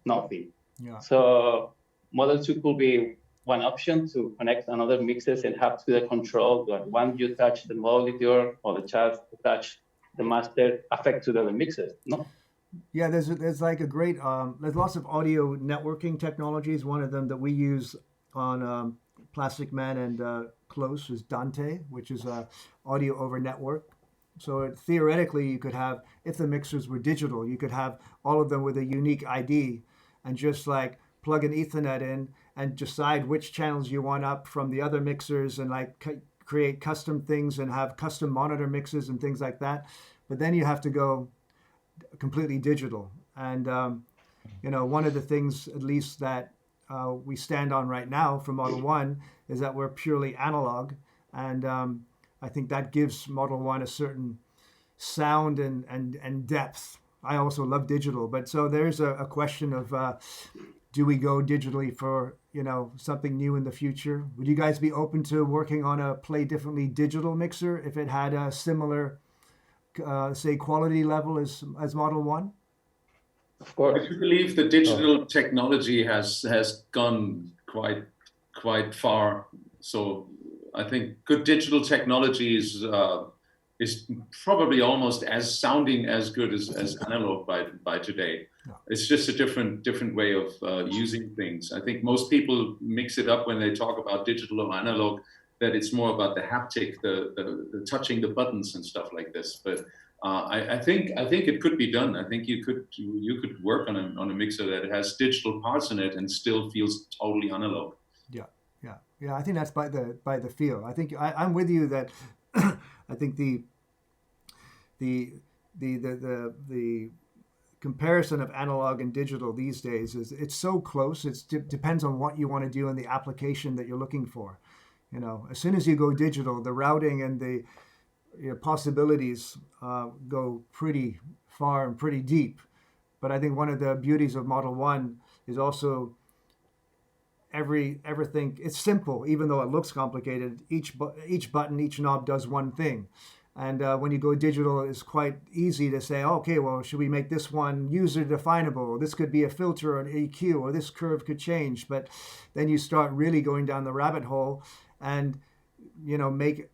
nothing. Yeah. So Model 2 could be one option to connect another mixes and have to the control that when you touch the monitor or the child to touch the master affect to the other mixes, no? Yeah, there's like a great there's lots of audio networking technologies. One of them that we use on plasticman and Close is Dante, which is audio over network. So theoretically, you could have, if the mixers were digital, you could have all of them with a unique ID, and just like plug an Ethernet in and decide which channels you want up from the other mixers, and like create custom things and have custom monitor mixes and things like that. But then you have to go completely digital. And, one of the things, at least that we stand on right now for Model 1 is that we're purely analog. And I think that gives Model 1 a certain sound and depth. I also love digital. But so there's a question of, do we go digitally for, something new in the future? Would you guys be open to working on a Play Differently digital mixer if it had a similar say quality level as Model 1? Of course. I believe the digital technology has gone quite far. So I think good digital technology is probably almost as sounding as good as analog by today. Yeah. It's just a different way of using things. I think most people mix it up when they talk about digital or analog, that it's more about the haptic, the touching the buttons and stuff like this. But I think it could be done. I think you could work on a mixer that has digital parts in it and still feels totally analog. Yeah. I think that's by the feel. I think I'm with you that I think the comparison of analog and digital these days is it's so close. It depends on what you want to do and the application that you're looking for. As soon as you go digital, the routing and the possibilities go pretty far and pretty deep. But I think one of the beauties of Model 1 is also everything. It's simple, even though it looks complicated. Each button, each knob does one thing. And when you go digital, it's quite easy to say, okay, well, should we make this one user definable? This could be a filter or an EQ, or this curve could change. But then you start really going down the rabbit hole and, make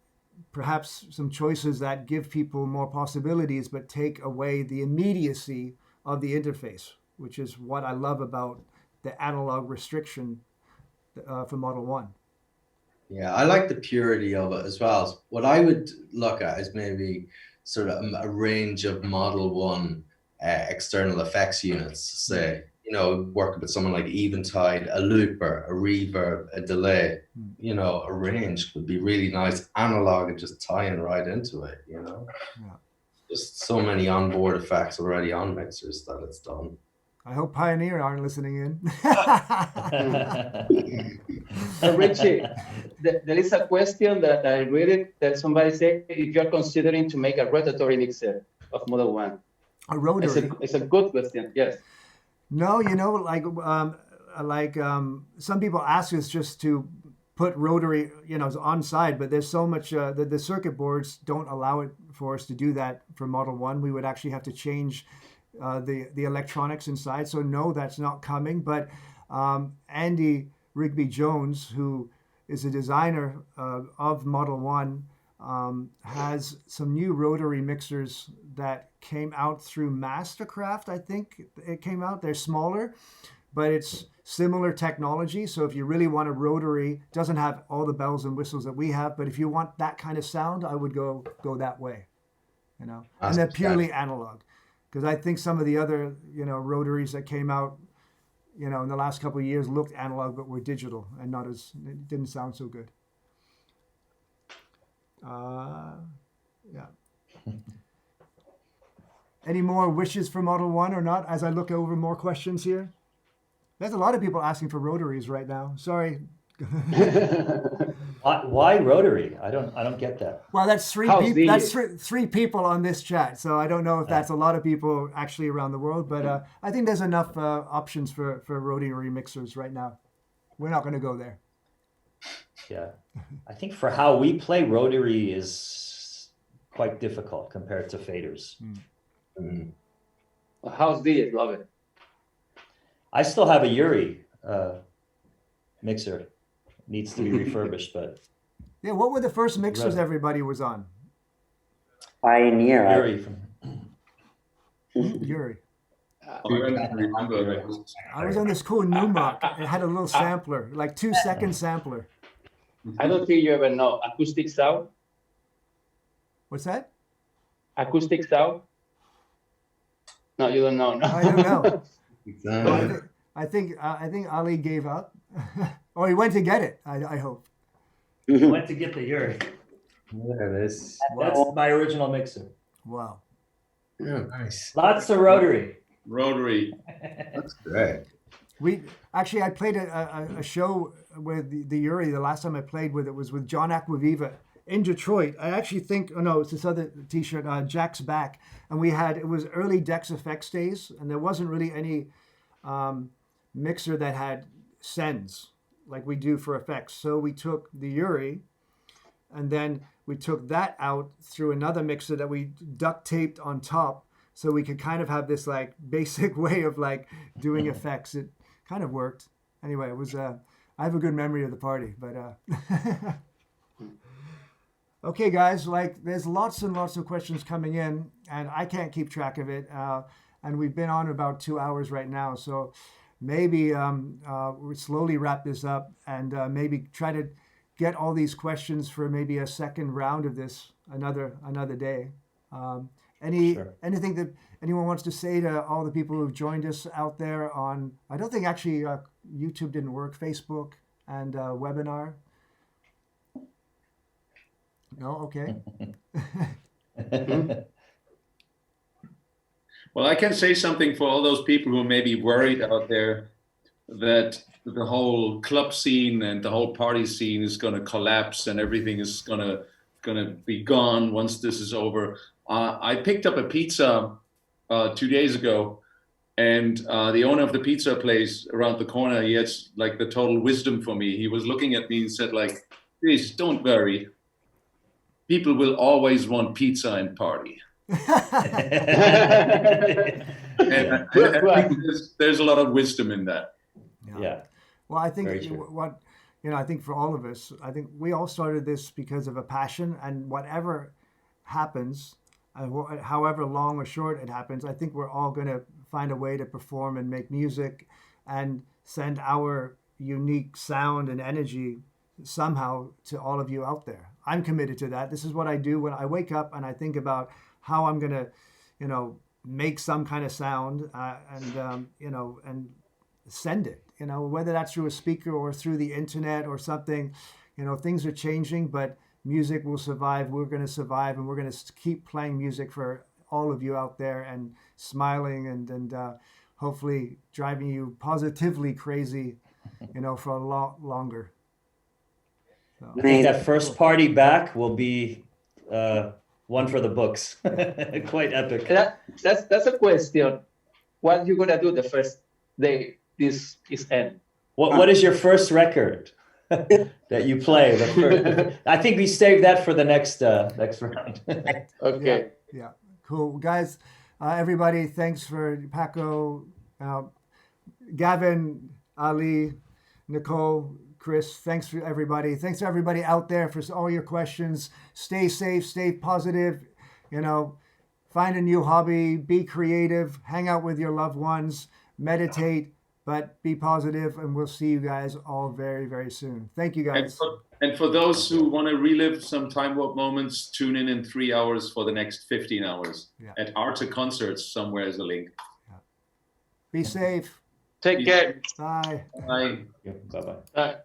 perhaps some choices that give people more possibilities, but take away the immediacy of the interface, which is what I love about the analog restriction for Model 1. Yeah, I like the purity of it as well. What I would look at is maybe sort of a range of Model 1 external effects units, say, working with someone like Eventide, a looper, a reverb, a delay, a range would be really nice, analog and just tying right into it, Yeah. Just so many onboard effects already on mixers that it's done. I hope Pioneer aren't listening in. Richie, there is a question that I read it, that somebody said, if you're considering to make a rotatory mixer of Model 1. A rotary. It's a good question, yes. No, some people ask us just to put rotary, on side, but there's so much, the circuit boards don't allow it for us to do that for Model 1. We would actually have to change the electronics inside. So no, that's not coming. But Andy Rigby Jones, who is a designer of Model 1, has some new rotary mixers that came out through Mastercraft. I think it came out. They're smaller, but it's similar technology. So if you really want a rotary, doesn't have all the bells and whistles that we have, but if you want that kind of sound, I would go that way, and they're purely analog. Because I think some of the other, rotaries that came out, in the last couple of years looked analog, but were digital and it didn't sound so good. Yeah. Any more wishes for Model 1 or not, as I look over more questions here? There's a lot of people asking for rotaries right now. Sorry. Why rotary? I don't get that. Well, that's three people. That's three people on this chat, so I don't know if that's a lot of people actually around the world. But I think there's enough options for rotary mixers right now. We're not going to go there. Yeah, I think for how we play, rotary is quite difficult compared to faders. Well, how's D? Love it. I still have a Yuri mixer. Needs to be refurbished, but yeah. What were the first mixers everybody was on? Pioneer. Yuri from Yuri. I remember. I was on this cool Numark. It had a little sampler, like 2-second sampler. I don't think you ever know acoustic sound. What's that? Acoustic sound? No, you don't know. No. I don't know. I think Ali gave up. Or he went to get it, I hope. I went to get the Yuri. There it is. That's my original mixer. Wow. Yeah, nice. Lots of rotary. Rotary. That's great. I played a show with the Yuri. The last time I played with it was with John Acquaviva in Detroit. I actually think, it's this other T-shirt, Jack's Back. And it was early Dex Effects days, and there wasn't really any mixer that had sends like we do for effects. So we took the Yuri, and then we took that out through another mixer that we duct taped on top, so we could kind of have this like basic way of like doing effects. It kind of worked. Anyway, it was I have a good memory of the party, but okay, guys, there's lots and lots of questions coming in, and I can't keep track of it. And we've been on about 2 hours right now, so maybe we'll slowly wrap this up and maybe try to get all these questions for maybe a second round of this another day. Anything that anyone wants to say to all the people who've joined us out there on, I don't think actually YouTube didn't work, Facebook and webinar. No, okay. Well, I can say something for all those people who may be worried out there that the whole club scene and the whole party scene is going to collapse and everything is going to be gone once this is over. I picked up a pizza 2 days ago, and the owner of the pizza place around the corner, he had like the total wisdom for me. He was looking at me and said, like, please don't worry. People will always want pizza and party. and I think there's a lot of wisdom in that. Yeah. Well, I think you know, I think for all of us, I think we all started this because of a passion, and whatever happens, however long or short it happens, I think we're all going to find a way to perform and make music and send our unique sound and energy somehow to all of you out there. I'm committed to that. This is what I do when I wake up and I think about how I'm going to, you know, make some kind of sound you know, and send it, you know, whether that's through a speaker or through the internet or something. You know, things are changing, but music will survive. We're going to survive, and we're going to keep playing music for all of you out there and smiling and hopefully driving you positively crazy, you know, for a lot longer. So. I think that first party back will be one for the books. Quite epic. That's a question. What are you gonna do the first day this is end? What is your first record that you play? The first, I think we saved that for the next round. Okay. Yeah. Cool, guys. Everybody, thanks for Paco, Gavin, Ali, Nicole, Chris. Thanks for everybody. Thanks to everybody out there for all your questions. Stay safe, stay positive. You know, find a new hobby, be creative, hang out with your loved ones, meditate, but be positive, and we'll see you guys all very, very soon. Thank you, guys. And for those who want to relive some time warp moments, tune in 3 hours for the next 15 hours at Arte Concerts. Somewhere is a link. Yeah. Be safe. Take care. Bye. Bye. Bye-bye. Bye.